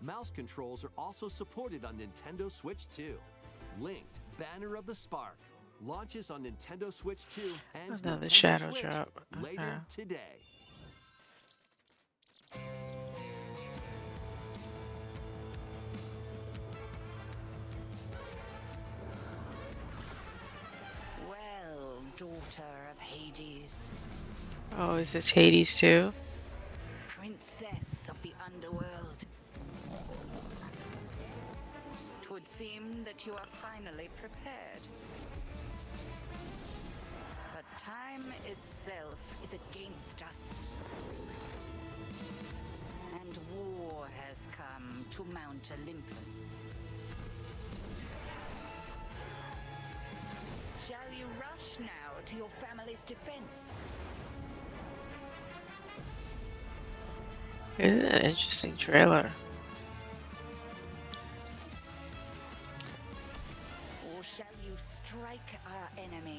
[SPEAKER 6] Mouse controls are also supported on Nintendo Switch 2. Linked Banner of the Spark launches on Nintendo Switch 2 and
[SPEAKER 1] Another
[SPEAKER 6] Nintendo
[SPEAKER 1] shadow
[SPEAKER 6] Switch
[SPEAKER 1] drop.
[SPEAKER 6] later today.
[SPEAKER 10] Well, daughter of Hades.
[SPEAKER 1] Oh, is this Hades too?
[SPEAKER 10] Princess of the underworld. Twould seem that you are finally prepared. But time itself is against us. And war has come to Mount Olympus. Shall you rush now to your family's defense?
[SPEAKER 1] Isn't it an interesting trailer?
[SPEAKER 10] Or shall you strike our enemy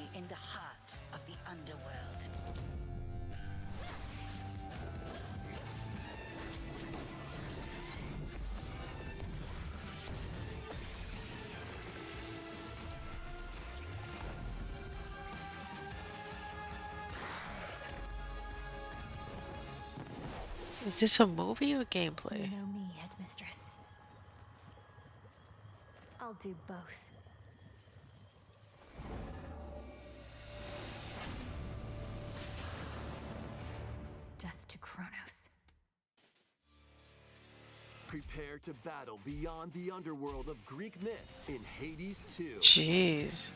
[SPEAKER 1] Is this a movie or gameplay?
[SPEAKER 11] You know me, headmistress. I'll do both. Death to Kronos.
[SPEAKER 6] Prepare to battle beyond the underworld of Greek myth in Hades 2.
[SPEAKER 1] Jeez.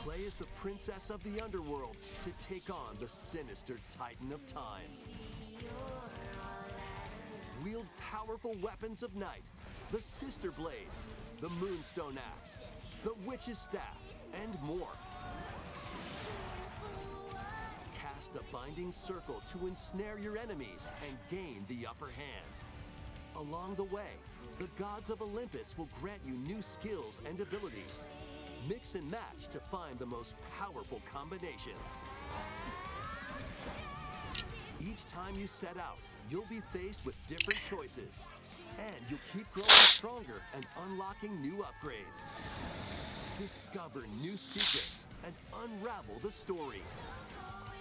[SPEAKER 6] Play as the princess of the underworld to take on the sinister titan of time. Wield powerful weapons of night, the Sister Blades, the Moonstone Axe, the Witch's Staff, and more. Cast a binding circle to ensnare your enemies and gain the upper hand. Along the way, the gods of Olympus will grant you new skills and abilities. Mix and match to find the most powerful combinations. Each time you set out, you'll be faced with different choices. And you'll keep growing stronger and unlocking new upgrades. Discover new secrets and unravel the story.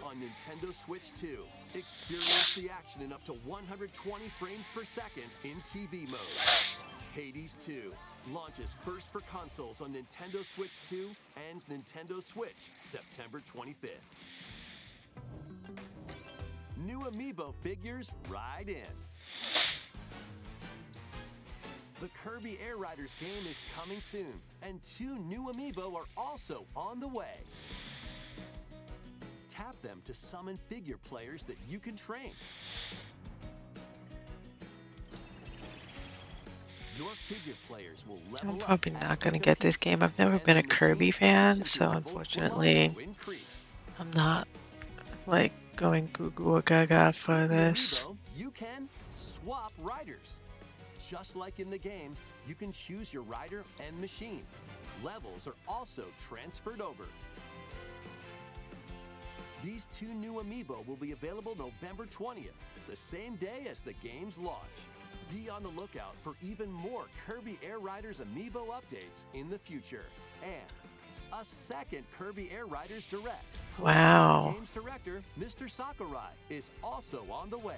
[SPEAKER 6] On Nintendo Switch 2, experience the action in up to 120 frames per second in TV mode. Hades 2 launches first for consoles on Nintendo Switch 2 and Nintendo Switch September 25th. New Amiibo figures ride in. The Kirby Air Riders game is coming soon, and 2 new Amiibo are also on the way. Tap them to summon figure players that you can train. Your figure players will level
[SPEAKER 1] I'm probably
[SPEAKER 6] up
[SPEAKER 1] not going to get this game. I've never been a Kirby fan, so unfortunately, I'm not like going goo goo gaga for this.
[SPEAKER 6] Amiibo, you can swap riders. Just like in the game, you can choose your rider and machine. Levels are also transferred over. These 2 new Amiibo will be available November 20th, the same day as the game's launch. Be on the lookout for even more Kirby Air Riders Amiibo updates in the future. And a second Kirby Air Riders Direct.
[SPEAKER 1] Wow.
[SPEAKER 6] The game's director, Mr. Sakurai, is also on the way.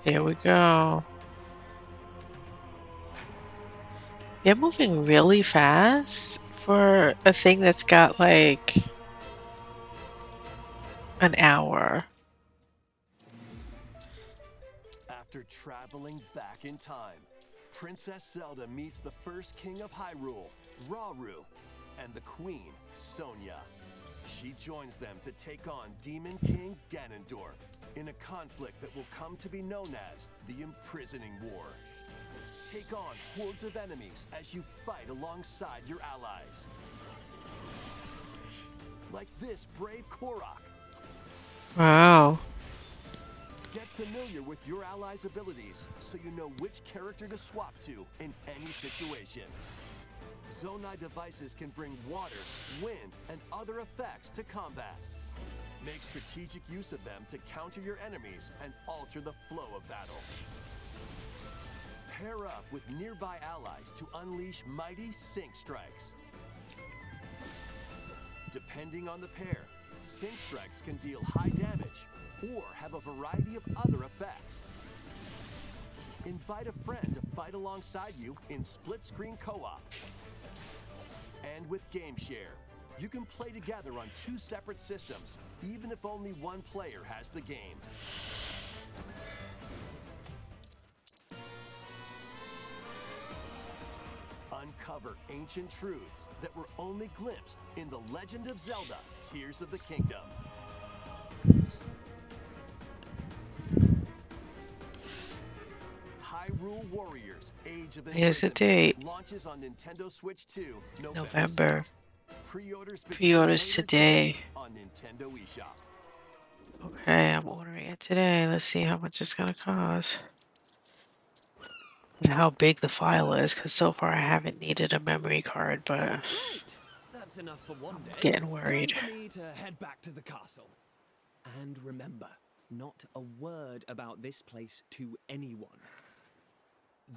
[SPEAKER 1] Here we go. They're moving really fast for a thing that's got like an hour.
[SPEAKER 6] After traveling back in time, Princess Zelda meets the first king of Hyrule, Rauru, and the queen, Sonia. She joins them to take on Demon King Ganondorf in a conflict that will come to be known as the Imprisoning War. Take on hordes of enemies as you fight alongside your allies. Like this brave Korok.
[SPEAKER 1] Wow.
[SPEAKER 6] Get familiar with your allies' abilities so you know which character to swap to in any situation. Zonai devices can bring water, wind, and other effects to combat. Make strategic use of them to counter your enemies and alter the flow of battle. Pair up with nearby allies to unleash mighty sync strikes. Depending on the pair, sync strikes can deal high damage or have a variety of other effects. Invite a friend to fight alongside you in split-screen co-op. And with Game Share, you can play together on 2 separate systems, even if only one player has the game. Uncover ancient truths that were only glimpsed in The Legend of Zelda: Tears of the Kingdom. Hyrule Warriors: Age of
[SPEAKER 1] Here's the
[SPEAKER 6] Imprisonment
[SPEAKER 1] date.
[SPEAKER 6] launches on Nintendo Switch 2
[SPEAKER 1] November.
[SPEAKER 6] 6th. Pre-orders
[SPEAKER 1] Pre-orders today.
[SPEAKER 6] on Nintendo eShop.
[SPEAKER 1] Okay, I'm ordering it today. Let's see how much it's gonna cost. And how big the file is, because so far I haven't needed a memory card, but
[SPEAKER 12] Right. That's enough for one day.
[SPEAKER 1] getting worried.
[SPEAKER 12] Time for me to head back to the castle. And remember, not a word about this place to anyone.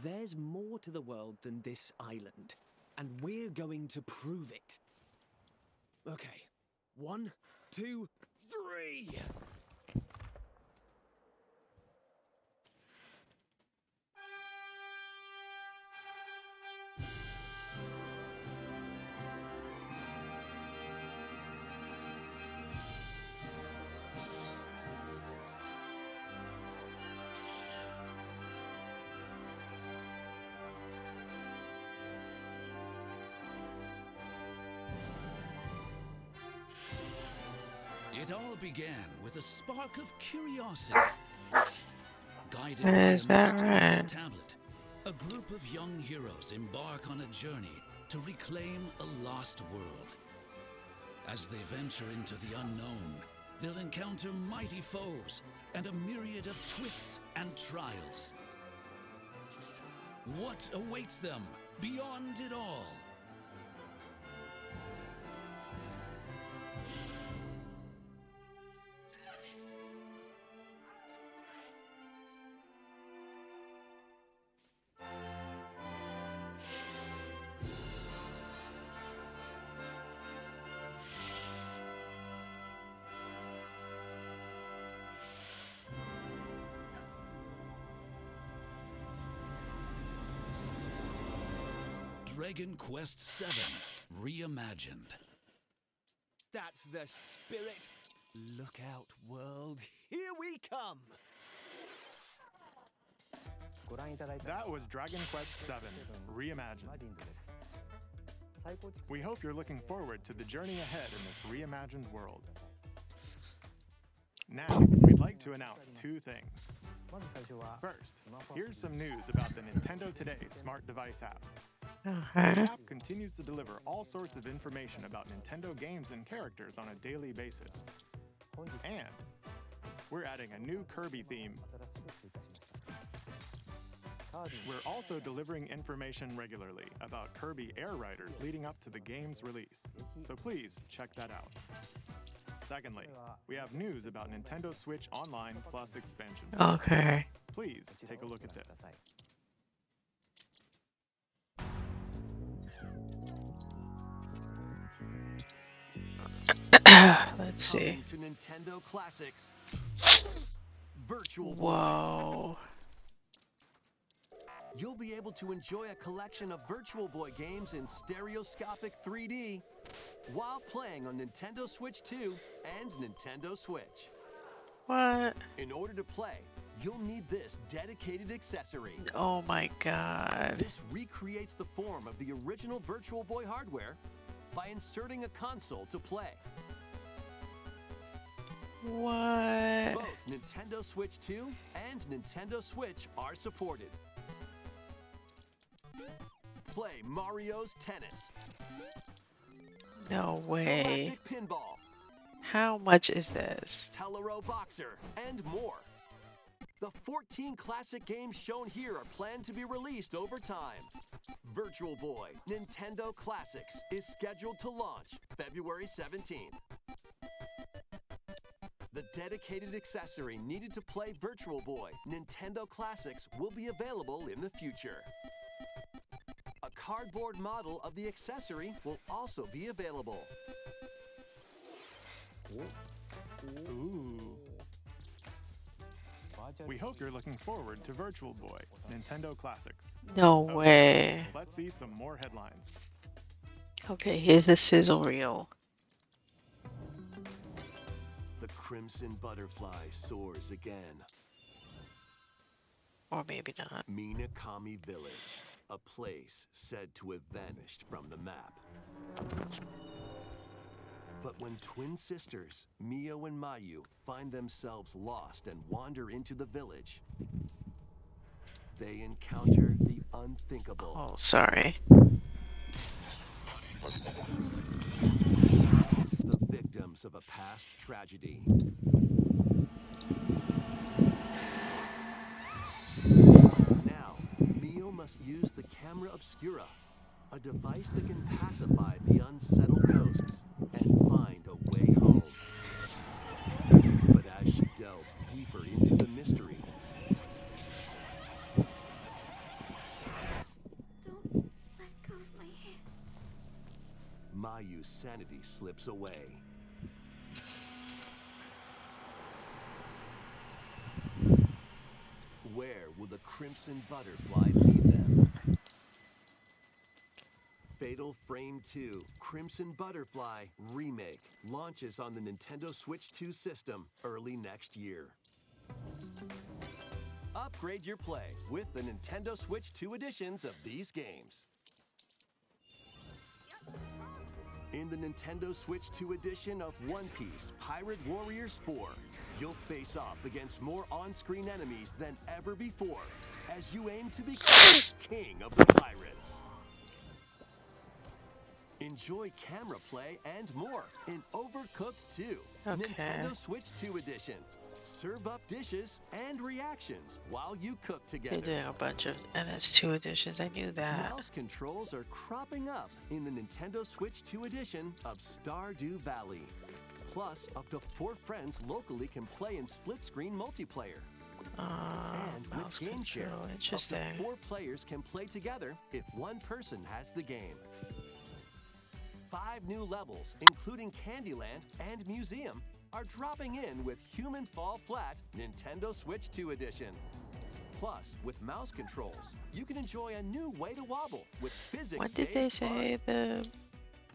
[SPEAKER 12] There's more to the world than this island. and we're going to prove it. Okay, 1, 2, 3.
[SPEAKER 13] It all began with a spark of curiosity. Guided by
[SPEAKER 1] Is
[SPEAKER 13] a
[SPEAKER 1] that
[SPEAKER 13] mysterious
[SPEAKER 1] right?
[SPEAKER 13] tablet, a group of young heroes embark on a journey to reclaim a lost world. As they venture into the unknown, they'll encounter mighty foes and a myriad of twists and trials. What awaits them beyond it all? Dragon Quest VII Reimagined.
[SPEAKER 12] That's the spirit. Look out, world. Here we come.
[SPEAKER 5] That was Dragon Quest VII Reimagined. We hope you're looking forward to the journey ahead in this reimagined world. Now, we'd like to announce 2 things. First, here's some news about the Nintendo Today smart device app. The app continues to deliver all sorts of information about Nintendo games and characters on a daily basis. And we're adding a new Kirby theme. We're also delivering information regularly about Kirby Air Riders leading up to the game's release, so please check that out. Secondly, we have news about Nintendo Switch Online Plus expansion.
[SPEAKER 1] Okay.
[SPEAKER 5] Please take a look at this.
[SPEAKER 1] Let's see.
[SPEAKER 6] Coming to Nintendo Classics. Virtual Boy.
[SPEAKER 1] Whoa.
[SPEAKER 6] You'll be able to enjoy a collection of Virtual Boy games in stereoscopic 3D while playing on Nintendo Switch 2 and Nintendo Switch.
[SPEAKER 1] What?
[SPEAKER 6] In order to play, you'll need this dedicated accessory.
[SPEAKER 1] Oh my god.
[SPEAKER 6] This recreates the form of the original Virtual Boy hardware by inserting a console to play.
[SPEAKER 1] What?
[SPEAKER 6] Both Nintendo Switch 2 and Nintendo Switch are supported. Play Mario's Tennis.
[SPEAKER 1] No way.
[SPEAKER 6] Galactic Pinball.
[SPEAKER 1] How much is this?
[SPEAKER 6] Telero Boxer, and more. The 14 classic games shown here are planned to be released over time. Virtual Boy Nintendo Classics is scheduled to launch February 17th. The dedicated accessory needed to play Virtual Boy Nintendo Classics will be available in the future. A cardboard model of the accessory will also be available.
[SPEAKER 5] Ooh. We hope you're looking forward to Virtual Boy Nintendo Classics.
[SPEAKER 1] No
[SPEAKER 5] Okay,
[SPEAKER 1] way.
[SPEAKER 5] let's see some more headlines.
[SPEAKER 1] Okay, here's the sizzle reel.
[SPEAKER 6] The Crimson Butterfly soars again.
[SPEAKER 1] Or maybe not.
[SPEAKER 6] Minakami Village, a place said to have vanished from the map. But when twin sisters, Mio and Mayu, find themselves lost and wander into the village, they encounter the unthinkable.
[SPEAKER 1] Oh, sorry.
[SPEAKER 6] The victims of a past tragedy. Now, Mio must use the camera obscura, a device that can pacify the unsettled ghosts and find a way home. But as she delves deeper into the mystery,
[SPEAKER 9] Don't let go of my hand.
[SPEAKER 6] Mayu's sanity slips away. Where will the Crimson Butterfly lead them? Fatal Frame 2 Crimson Butterfly Remake launches on the Nintendo Switch 2 system early next year. Upgrade your play with the Nintendo Switch 2 editions of these games. In the Nintendo Switch 2 edition of One Piece Pirate Warriors 4, you'll face off against more on-screen enemies than ever before as you aim to become king of the pirates. Enjoy camera play and more in Overcooked 2, Nintendo Switch 2 edition. Serve up dishes and reactions while you cook together.
[SPEAKER 1] They're doing a bunch of NS2 editions. I knew that.
[SPEAKER 6] Mouse controls are cropping up in the Nintendo Switch 2 edition of Stardew Valley. Plus, up to 4 friends locally can play in split-screen multiplayer. And with Game Share, up to 4 players can play together if one person has the game. 5 new levels, including Candyland and Museum, are dropping in with Human Fall Flat Nintendo Switch 2 edition. Plus, with mouse controls, you can enjoy a new way to wobble with physics.
[SPEAKER 1] When did they say the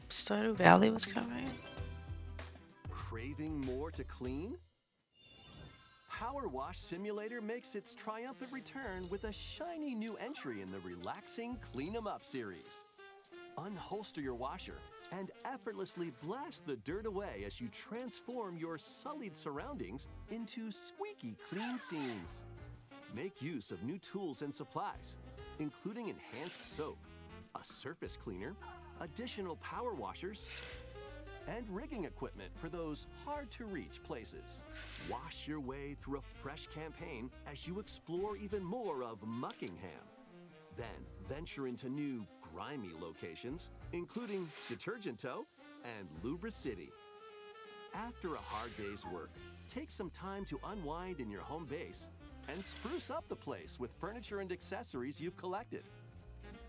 [SPEAKER 1] Stardew Valley was coming?
[SPEAKER 6] Craving more to clean? Power Wash Simulator makes its triumphant return with a shiny new entry in the relaxing Clean 'em Up series. Unholster your washer and effortlessly blast the dirt away as you transform your sullied surroundings into squeaky clean scenes. Make use of new tools and supplies, including enhanced soap, a surface cleaner, additional power washers, and rigging equipment for those hard-to-reach places. Wash your way through a fresh campaign as you explore even more of Muckingham. Then venture into new, grimy locations, including Detergento and Lubra City. After a hard day's work, take some time to unwind in your home base and spruce up the place with furniture and accessories you've collected.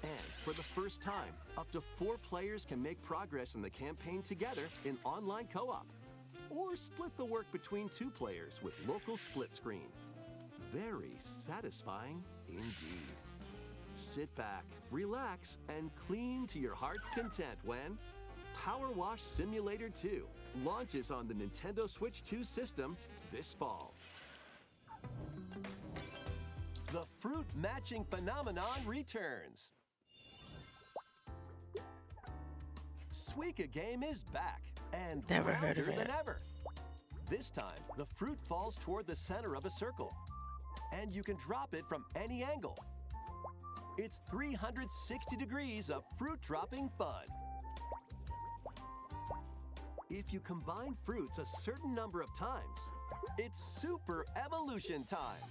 [SPEAKER 6] And for the first time, up to 4 players can make progress in the campaign together in online co-op, or split the work between 2 players with local split screen. Very satisfying indeed. Sit back, relax, and clean to your heart's content when Power Wash Simulator 2 launches on the Nintendo Switch 2 system this fall. The fruit matching phenomenon returns. Suika Game is back and
[SPEAKER 1] Never heard of
[SPEAKER 6] rounder than
[SPEAKER 1] it.
[SPEAKER 6] ever. This time, the fruit falls toward the center of a circle, and you can drop it from any angle. It's 360 degrees of fruit dropping fun. If you combine fruits a certain number of times, it's Super Evolution time.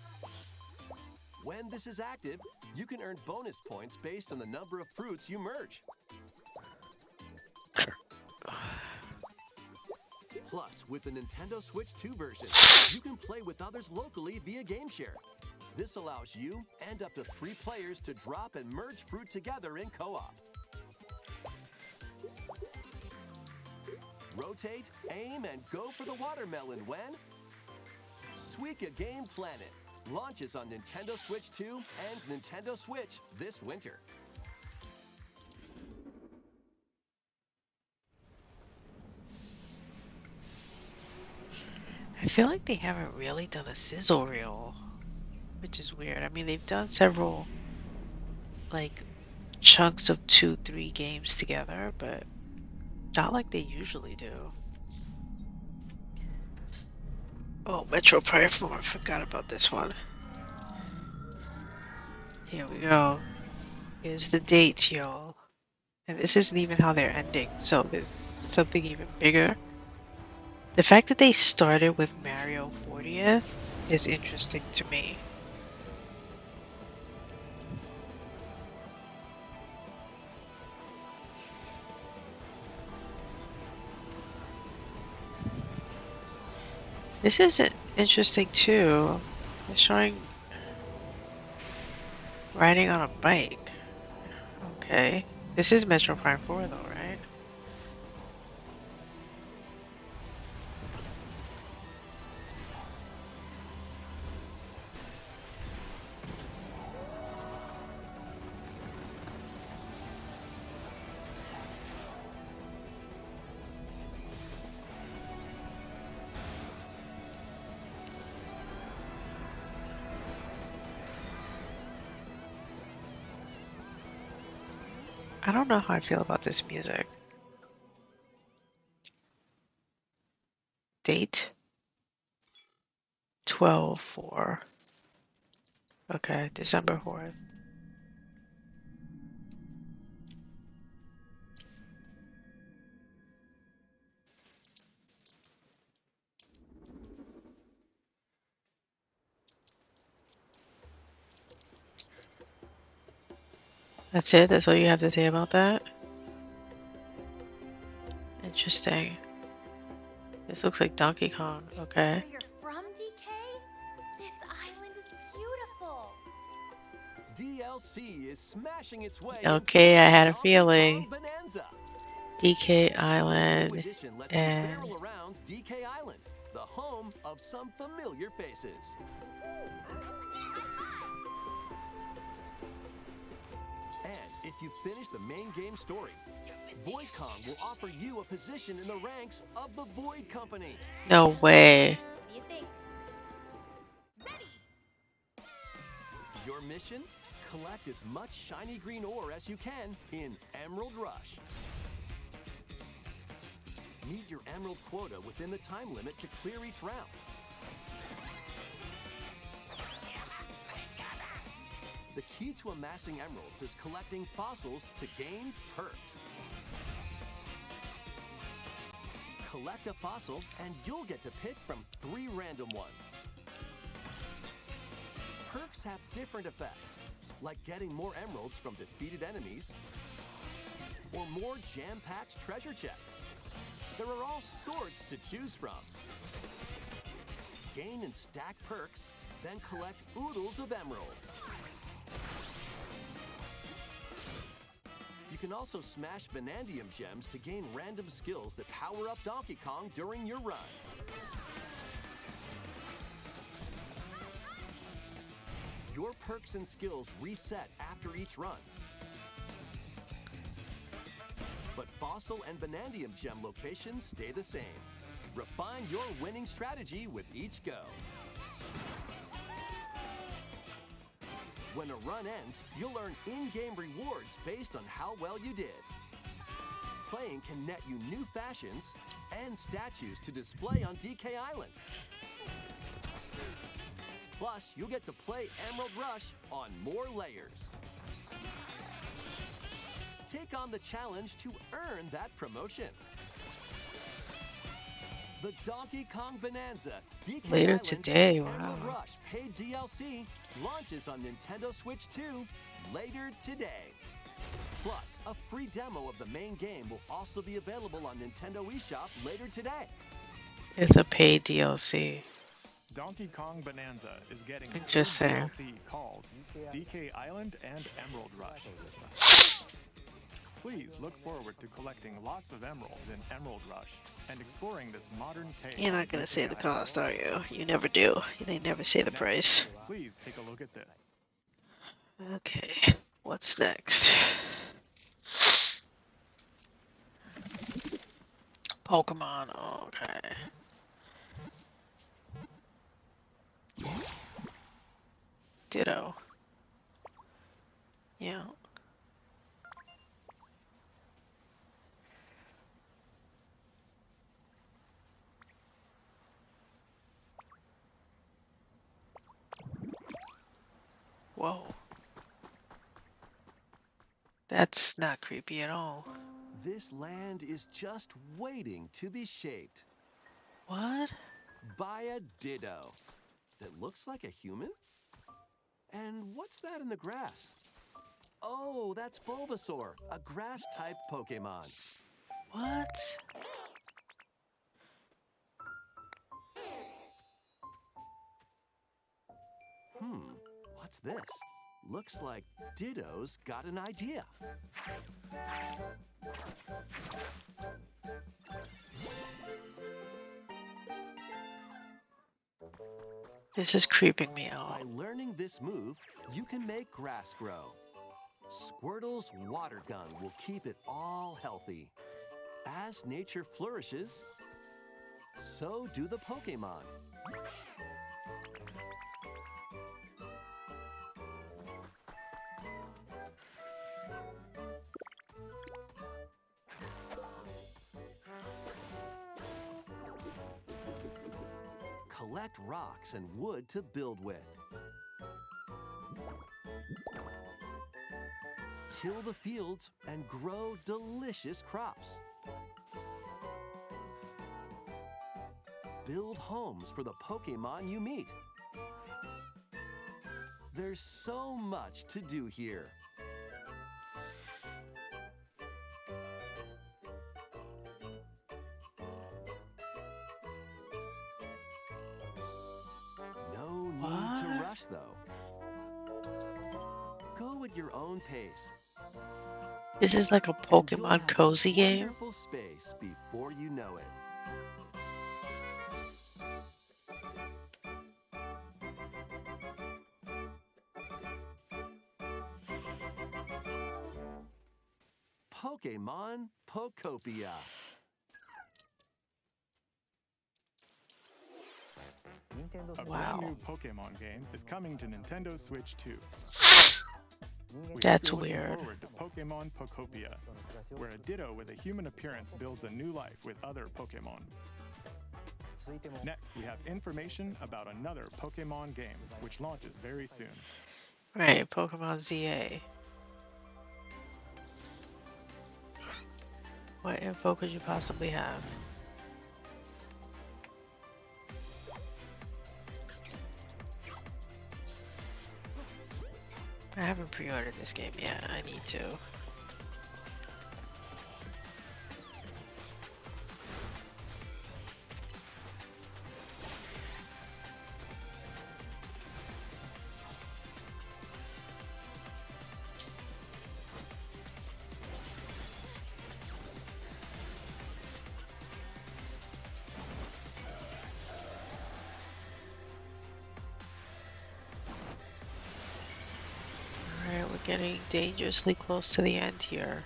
[SPEAKER 6] When this is active, you can earn bonus points based on the number of fruits you merge. Plus, with the Nintendo Switch 2 version, you can play with others locally via Game Share. This allows you and up to 3 players to drop and merge fruit together in co-op. Rotate, aim, and go for the watermelon when Suika Game Planet launches on Nintendo Switch 2 and Nintendo Switch this winter.
[SPEAKER 1] I feel like they haven't really done a sizzle reel, which is weird. I mean, they've done several, like, chunks of 2-3 games together, but not like they usually do. Oh, Metro Prime 4, I forgot about this one. Here we go. Here's the date, y'all. And this isn't even how they're ending, so there's something even bigger. The fact that they started with Mario 40th is interesting to me. This is interesting too. They're showing riding on a bike. Okay. This is Metro Prime 4 though, right? I don't know how I feel about this music. Date 12/4. Okay, December 4th. That's it? That's all you have to say about that? Interesting. This looks like Donkey Kong. Okay.
[SPEAKER 14] Where you're from, DK? This island is beautiful.
[SPEAKER 6] DLC is smashing its way
[SPEAKER 1] Okay, I had a
[SPEAKER 6] Donkey
[SPEAKER 1] feeling.
[SPEAKER 6] Kong Bonanza.
[SPEAKER 1] DK
[SPEAKER 6] This new
[SPEAKER 1] Island
[SPEAKER 6] edition lets
[SPEAKER 1] and
[SPEAKER 6] you barrel around DK Island, the home of some familiar faces. And if you finish the main game story, Void Kong will offer you a position in the ranks of the Void Company.
[SPEAKER 1] no way.
[SPEAKER 14] What do you think?
[SPEAKER 6] Your mission? Collect as much shiny green ore as you can in Emerald Rush. Meet your emerald quota within the time limit to clear each round. The key to amassing emeralds is collecting fossils to gain perks. Collect a fossil and you'll get to pick from 3 random ones. Perks have different effects, like getting more emeralds from defeated enemies or more jam-packed treasure chests. There are all sorts to choose from. Gain and stack perks, then collect oodles of emeralds. You can also smash Vanadium gems to gain random skills that power up Donkey Kong during your run. Your perks and skills reset after each run. But Fossil and Vanadium gem locations stay the same. Refine your winning strategy with each go. When a run ends, you'll earn in-game rewards based on how well you did. Playing can net you new fashions and statues to display on DK Island. Plus, you'll get to play Emerald Rush on more layers. Take on the challenge to earn that promotion. The Donkey Kong Bonanza DK
[SPEAKER 1] later
[SPEAKER 6] Island
[SPEAKER 1] today.
[SPEAKER 6] Emerald
[SPEAKER 1] Wow.
[SPEAKER 6] Rush paid DLC launches on Nintendo Switch 2 later today. Plus, a free demo of the main game will also be available on Nintendo eShop later today.
[SPEAKER 1] It's a paid DLC.
[SPEAKER 5] Donkey Kong Bonanza is getting a
[SPEAKER 1] Interesting.
[SPEAKER 5] DLC called DK Island and Emerald Rush. Please look forward to collecting lots of emeralds in Emerald Rush and exploring this modern take.
[SPEAKER 1] You're
[SPEAKER 5] on
[SPEAKER 1] not gonna
[SPEAKER 5] DK
[SPEAKER 1] say the
[SPEAKER 5] Island.
[SPEAKER 1] cost, are you? You never do. They never say the
[SPEAKER 5] Next,
[SPEAKER 1] price.
[SPEAKER 5] Please take a look at this.
[SPEAKER 1] Okay, what's next? Pokemon. Okay. Ditto. Yeah. Whoa. That's not creepy at all.
[SPEAKER 6] This land is just waiting to be shaped
[SPEAKER 1] What?
[SPEAKER 6] by a Ditto that looks like a human. And what's that in the grass? Oh, that's Bulbasaur, a grass-type Pokemon.
[SPEAKER 1] What?
[SPEAKER 6] What's this? Looks like Ditto's got an idea.
[SPEAKER 1] This is creeping me out.
[SPEAKER 6] By learning this move, you can make grass grow. Squirtle's water gun will keep it all healthy. As nature flourishes, so do the Pokemon. collect rocks and wood to build with. Till the fields and grow delicious crops. Build homes for the Pokemon you meet. There's so much to do here. No need to rush, though. Go at your own pace.
[SPEAKER 1] This is like a Pokemon cozy game.
[SPEAKER 6] Wonderful space before you know it. Pokemon Pokopia.
[SPEAKER 5] A brand new Pokemon game is coming to Nintendo Switch 2.
[SPEAKER 1] That's
[SPEAKER 5] We're looking
[SPEAKER 1] weird.
[SPEAKER 5] forward to Pokemon Pokopia, where a Ditto with a human appearance builds a new life with other Pokemon. Next, we have information about another Pokemon game, which launches very soon.
[SPEAKER 1] Right, Pokemon ZA. What info could you possibly have? I haven't pre-ordered this game yet. I need to. Alright, we're getting dangerously close to the end here.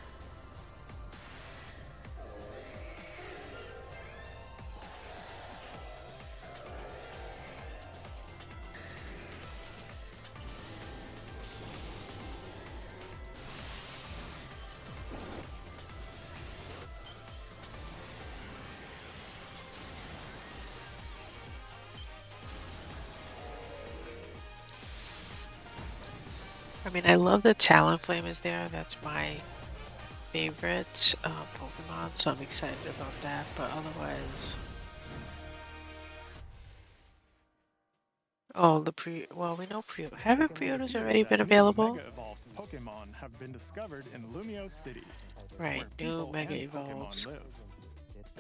[SPEAKER 1] I mean, I love that Talonflame is there. That's my favorite Pokemon, so I'm excited about that. But otherwise, oh, well, we know haven't pre-orders already been available?
[SPEAKER 5] Mega Evolved Pokemon have been discovered in Lumio City,
[SPEAKER 1] Right,
[SPEAKER 5] where
[SPEAKER 1] new
[SPEAKER 5] people
[SPEAKER 1] Mega
[SPEAKER 5] and
[SPEAKER 1] Evolves.
[SPEAKER 5] Pokemon live.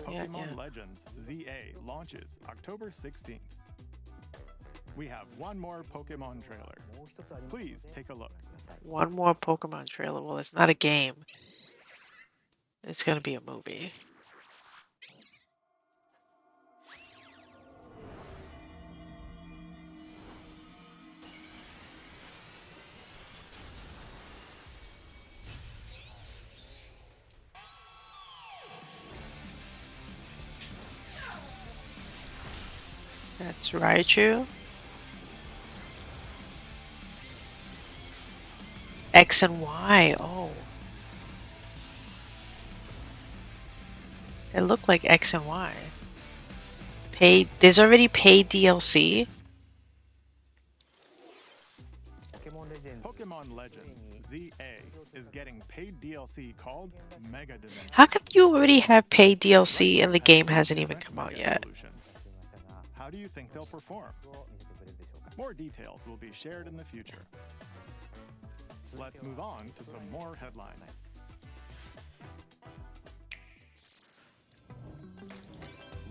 [SPEAKER 1] Yeah,
[SPEAKER 5] Pokemon
[SPEAKER 1] yeah.
[SPEAKER 5] Legends ZA launches October 16th. We have one more Pokemon trailer. Please take a look.
[SPEAKER 1] One more Pokemon trailer. Well, it's not a game. It's gonna be a movie. That's Raichu. X and Y. Oh. They look like X and Y. There's already paid DLC.
[SPEAKER 5] Pokemon Legends ZA is getting paid DLC called Mega Dimensions.
[SPEAKER 1] How come you already have paid DLC and the game hasn't even come out yet?
[SPEAKER 5] How do you think they'll perform? More details will be shared in the future. Let's move on to some more headlines.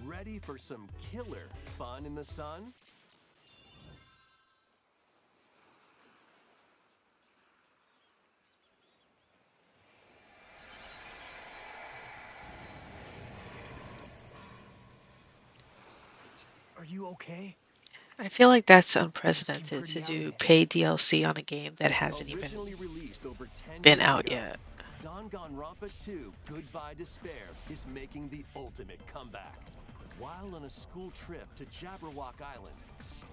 [SPEAKER 6] Ready for some killer fun in the sun?
[SPEAKER 12] Are you okay?
[SPEAKER 1] I feel like that's unprecedented to do paid DLC on a game that hasn't even
[SPEAKER 6] Originally released over 10
[SPEAKER 1] been
[SPEAKER 6] years
[SPEAKER 1] out
[SPEAKER 6] ago,
[SPEAKER 1] yet.
[SPEAKER 6] Danganronpa 2 Goodbye Despair is making the ultimate comeback. While on a school trip to Jabberwock Island,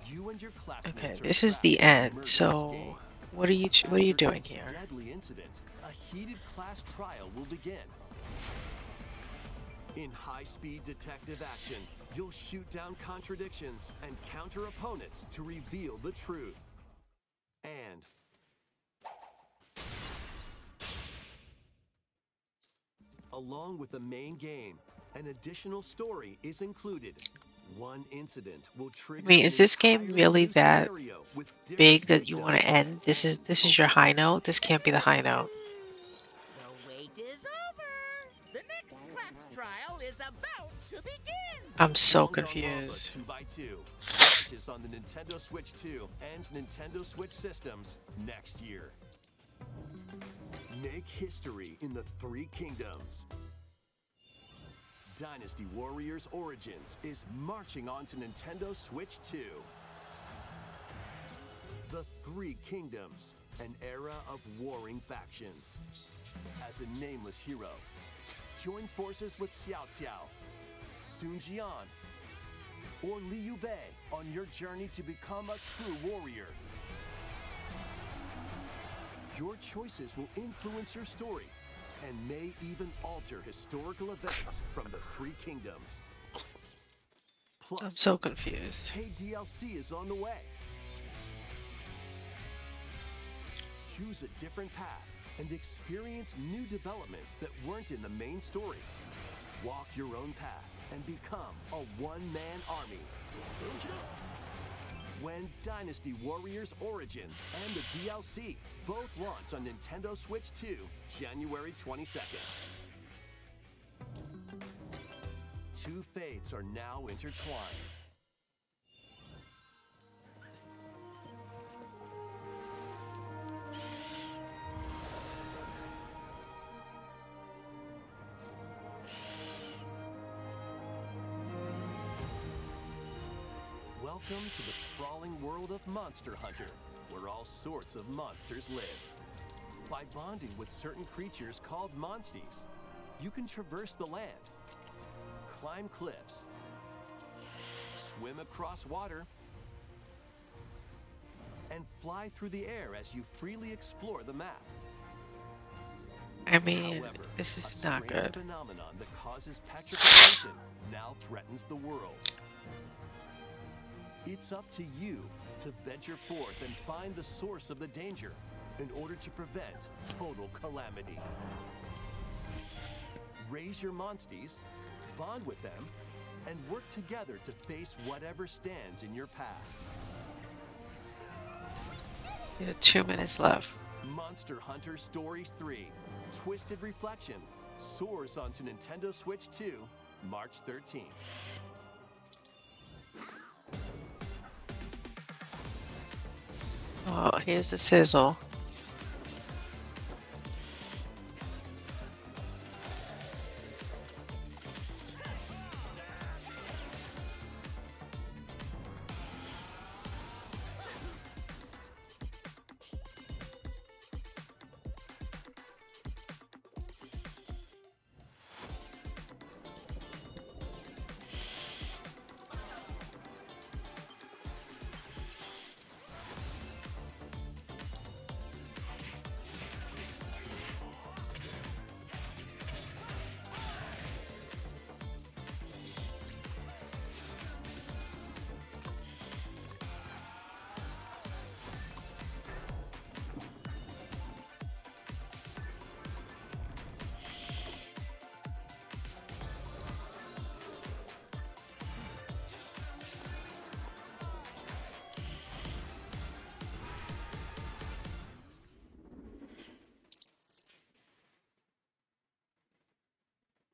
[SPEAKER 6] you and your classmates
[SPEAKER 1] Okay,
[SPEAKER 6] are
[SPEAKER 1] this is the
[SPEAKER 6] trapped in a
[SPEAKER 1] end.
[SPEAKER 6] murderous
[SPEAKER 1] So,
[SPEAKER 6] game.
[SPEAKER 1] what are you
[SPEAKER 6] After
[SPEAKER 1] doing
[SPEAKER 6] each
[SPEAKER 1] here?
[SPEAKER 6] deadly incident, a heated class trial will begin. In high-speed detective action, you'll shoot down contradictions and counter opponents to reveal the truth. And along with the main game, an additional story is included. One incident will trigger
[SPEAKER 1] I mean, is this game
[SPEAKER 6] entirely
[SPEAKER 1] really
[SPEAKER 6] new
[SPEAKER 1] that
[SPEAKER 6] scenario with
[SPEAKER 1] big
[SPEAKER 6] different
[SPEAKER 1] that you want to
[SPEAKER 6] victims.
[SPEAKER 1] end? This is your high note. This can't be the high note.
[SPEAKER 15] The wait is over. The next class trial is about to begin.
[SPEAKER 1] I'm so
[SPEAKER 6] Danganronpa
[SPEAKER 1] confused.
[SPEAKER 6] 2x2 launches on the Nintendo Switch 2 and Nintendo Switch systems next year. Make history in the Three Kingdoms. Dynasty Warriors Origins is marching on to Nintendo Switch 2. The Three Kingdoms, an era of warring factions. As a nameless hero, join forces with Xiao Xiao, Sun Jian, or Liu Bei on your journey to become a true warrior. Your choices will influence your story and may even alter historical events from the Three Kingdoms.
[SPEAKER 1] I'm
[SPEAKER 6] Plus,
[SPEAKER 1] so confused.
[SPEAKER 6] paid DLC is on the way. Choose a different path and experience new developments that weren't in the main story. Walk your own path and become a one-man army. When Dynasty Warriors Origins and the DLC both launch on Nintendo Switch 2, January 22nd. Two fates are now intertwined. Welcome to the sprawling world of Monster Hunter, where all sorts of monsters live. By bonding with certain creatures called monsties, you can traverse the land, climb cliffs, swim across water, and fly through the air as you freely explore the map.
[SPEAKER 1] I mean,
[SPEAKER 6] However,
[SPEAKER 1] this is
[SPEAKER 6] a
[SPEAKER 1] not
[SPEAKER 6] strange
[SPEAKER 1] good.
[SPEAKER 6] phenomenon that causes petrification now threatens the world. It's up to you to venture forth and find the source of the danger in order to prevent total calamity. Raise your monsties, bond with them, and work together to face whatever stands in your path.
[SPEAKER 1] You have 2 minutes left.
[SPEAKER 6] Monster Hunter Stories 3, Twisted Reflection, soars onto Nintendo Switch 2, March 13th.
[SPEAKER 1] Oh, here's the sizzle.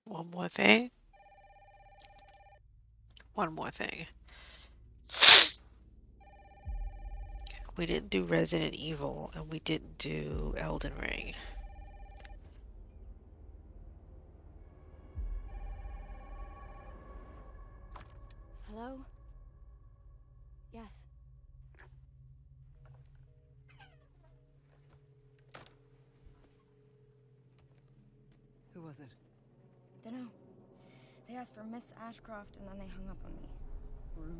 [SPEAKER 1] One more thing. One more thing. We didn't do Resident Evil, and we didn't do Elden Ring.
[SPEAKER 9] Hello? Yes.
[SPEAKER 16] Who was it?
[SPEAKER 17] Dunno. They asked for Miss Ashcroft and then they hung up on me. Rude.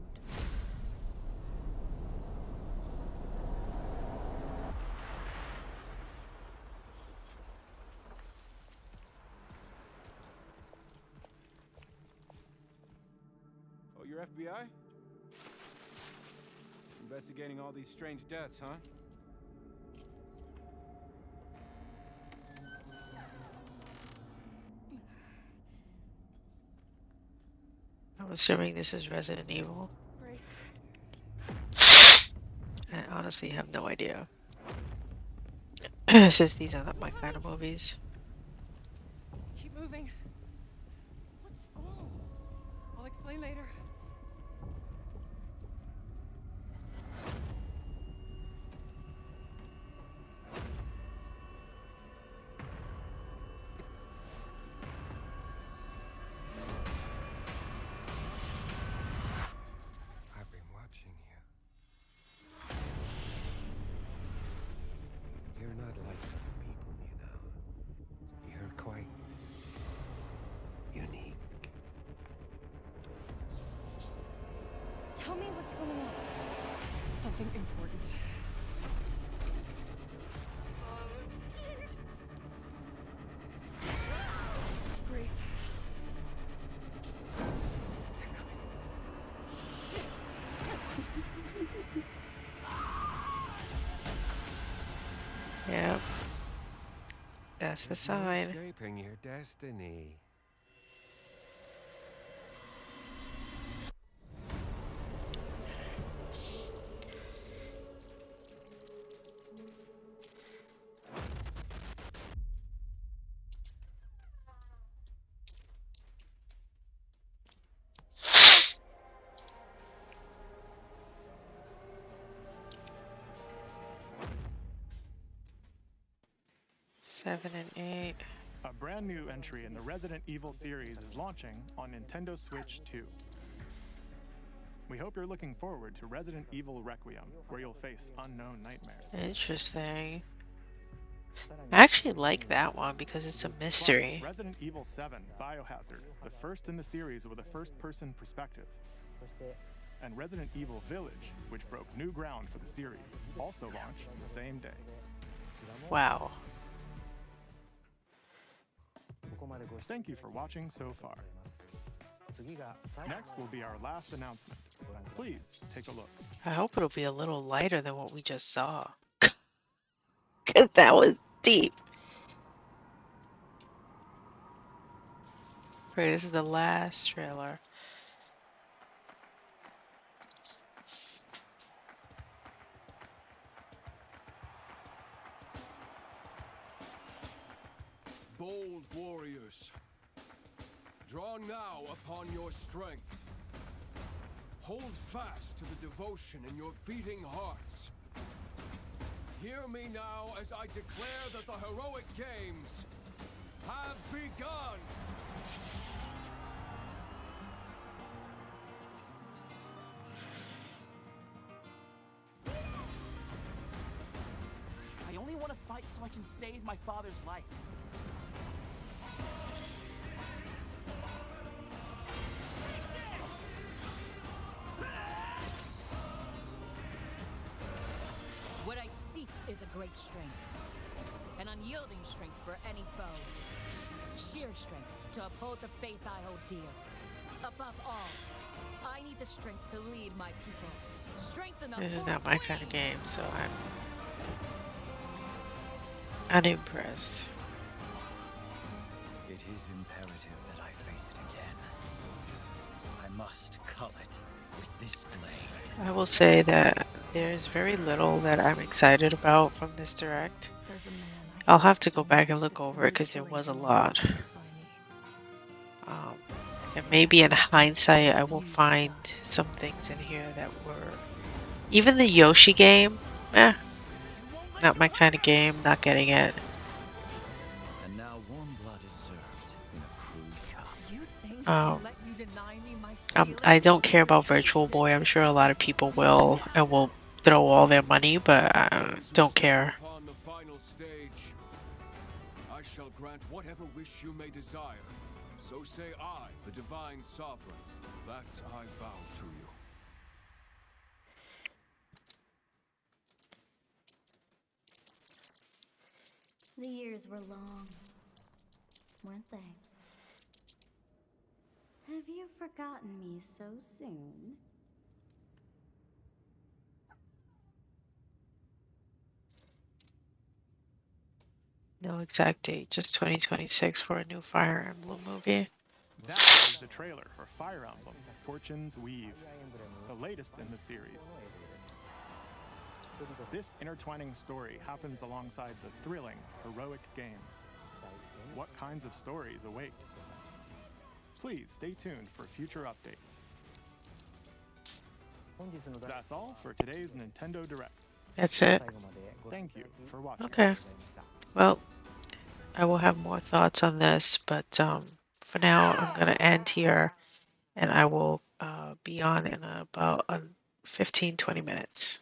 [SPEAKER 18] you're FBI? Investigating all these strange deaths, huh?
[SPEAKER 1] I'm assuming this is Resident Evil.
[SPEAKER 16] Grace.
[SPEAKER 1] I honestly have no idea. Since these are not my kind of movies.
[SPEAKER 16] Keep moving. What's wrong? I'll explain later.
[SPEAKER 19] I've been watching you. You're not like other people, you know. You're quite unique.
[SPEAKER 17] Tell me what's going on.
[SPEAKER 16] Something important. Grace.
[SPEAKER 1] Yep. That's the sign.
[SPEAKER 19] Escaping your destiny.
[SPEAKER 1] Seven and 8.
[SPEAKER 5] A brand new entry in the Resident Evil series is launching on Nintendo Switch 2. We hope you're looking forward to Resident Evil Requiem, where you'll face unknown nightmares.
[SPEAKER 1] Interesting. I actually like that one because it's a mystery.
[SPEAKER 5] Plus, Resident Evil 7 Biohazard, the first in the series with a first-person perspective. And Resident Evil Village, which broke new ground for the series, also launched the same day.
[SPEAKER 1] Wow.
[SPEAKER 5] Thank you for watching so far. Next will be our last announcement. Please take a look.
[SPEAKER 1] I hope it'll be a little lighter than what we just saw. Because that was deep. Okay, this is the last trailer.
[SPEAKER 6] Bold warriors, draw now upon your strength. Hold fast to the devotion in your beating hearts. Hear me now as I declare that the heroic games have begun!
[SPEAKER 7] I only want to fight so I can save my father's life.
[SPEAKER 20] What I seek is a great strength. An unyielding strength for any foe. Sheer strength to uphold the faith I hold dear. Above all, I need the strength to lead my people. Strengthen the
[SPEAKER 1] This is not my kind of game, so I'm unimpressed.
[SPEAKER 21] It is imperative that I face it again. I must cull it with this blade.
[SPEAKER 1] I will say that there's very little that I'm excited about from this direct. I'll have to go back and look over it because there was a lot. And maybe in hindsight I will find some things in here that were... Even the Yoshi game, not my kind of game, not getting it.
[SPEAKER 21] And now warm blood is served in a crude cup.
[SPEAKER 1] I don't care about Virtual Boy. I'm sure a lot of people will and will throw all their money, but I don't care.
[SPEAKER 6] Upon the final stage, I shall grant whatever wish you may desire. So say I, the Divine Sovereign, that I vow to you.
[SPEAKER 14] The years were long, weren't they?
[SPEAKER 2] Have you forgotten me so soon?
[SPEAKER 1] No exact date, just 2026 for a new Fire Emblem movie.
[SPEAKER 5] That is the trailer for Fire Emblem Fortune's Weave, the latest in the series. This intertwining story happens alongside the thrilling, heroic games. What kinds of stories await? Please stay tuned for future updates. That's all for today's Nintendo Direct.
[SPEAKER 1] That's it.
[SPEAKER 5] Thank you for watching.
[SPEAKER 1] Okay. Well, I will have more thoughts on this, but for now, I'm going to end here, and I will be on in about 15-20 minutes.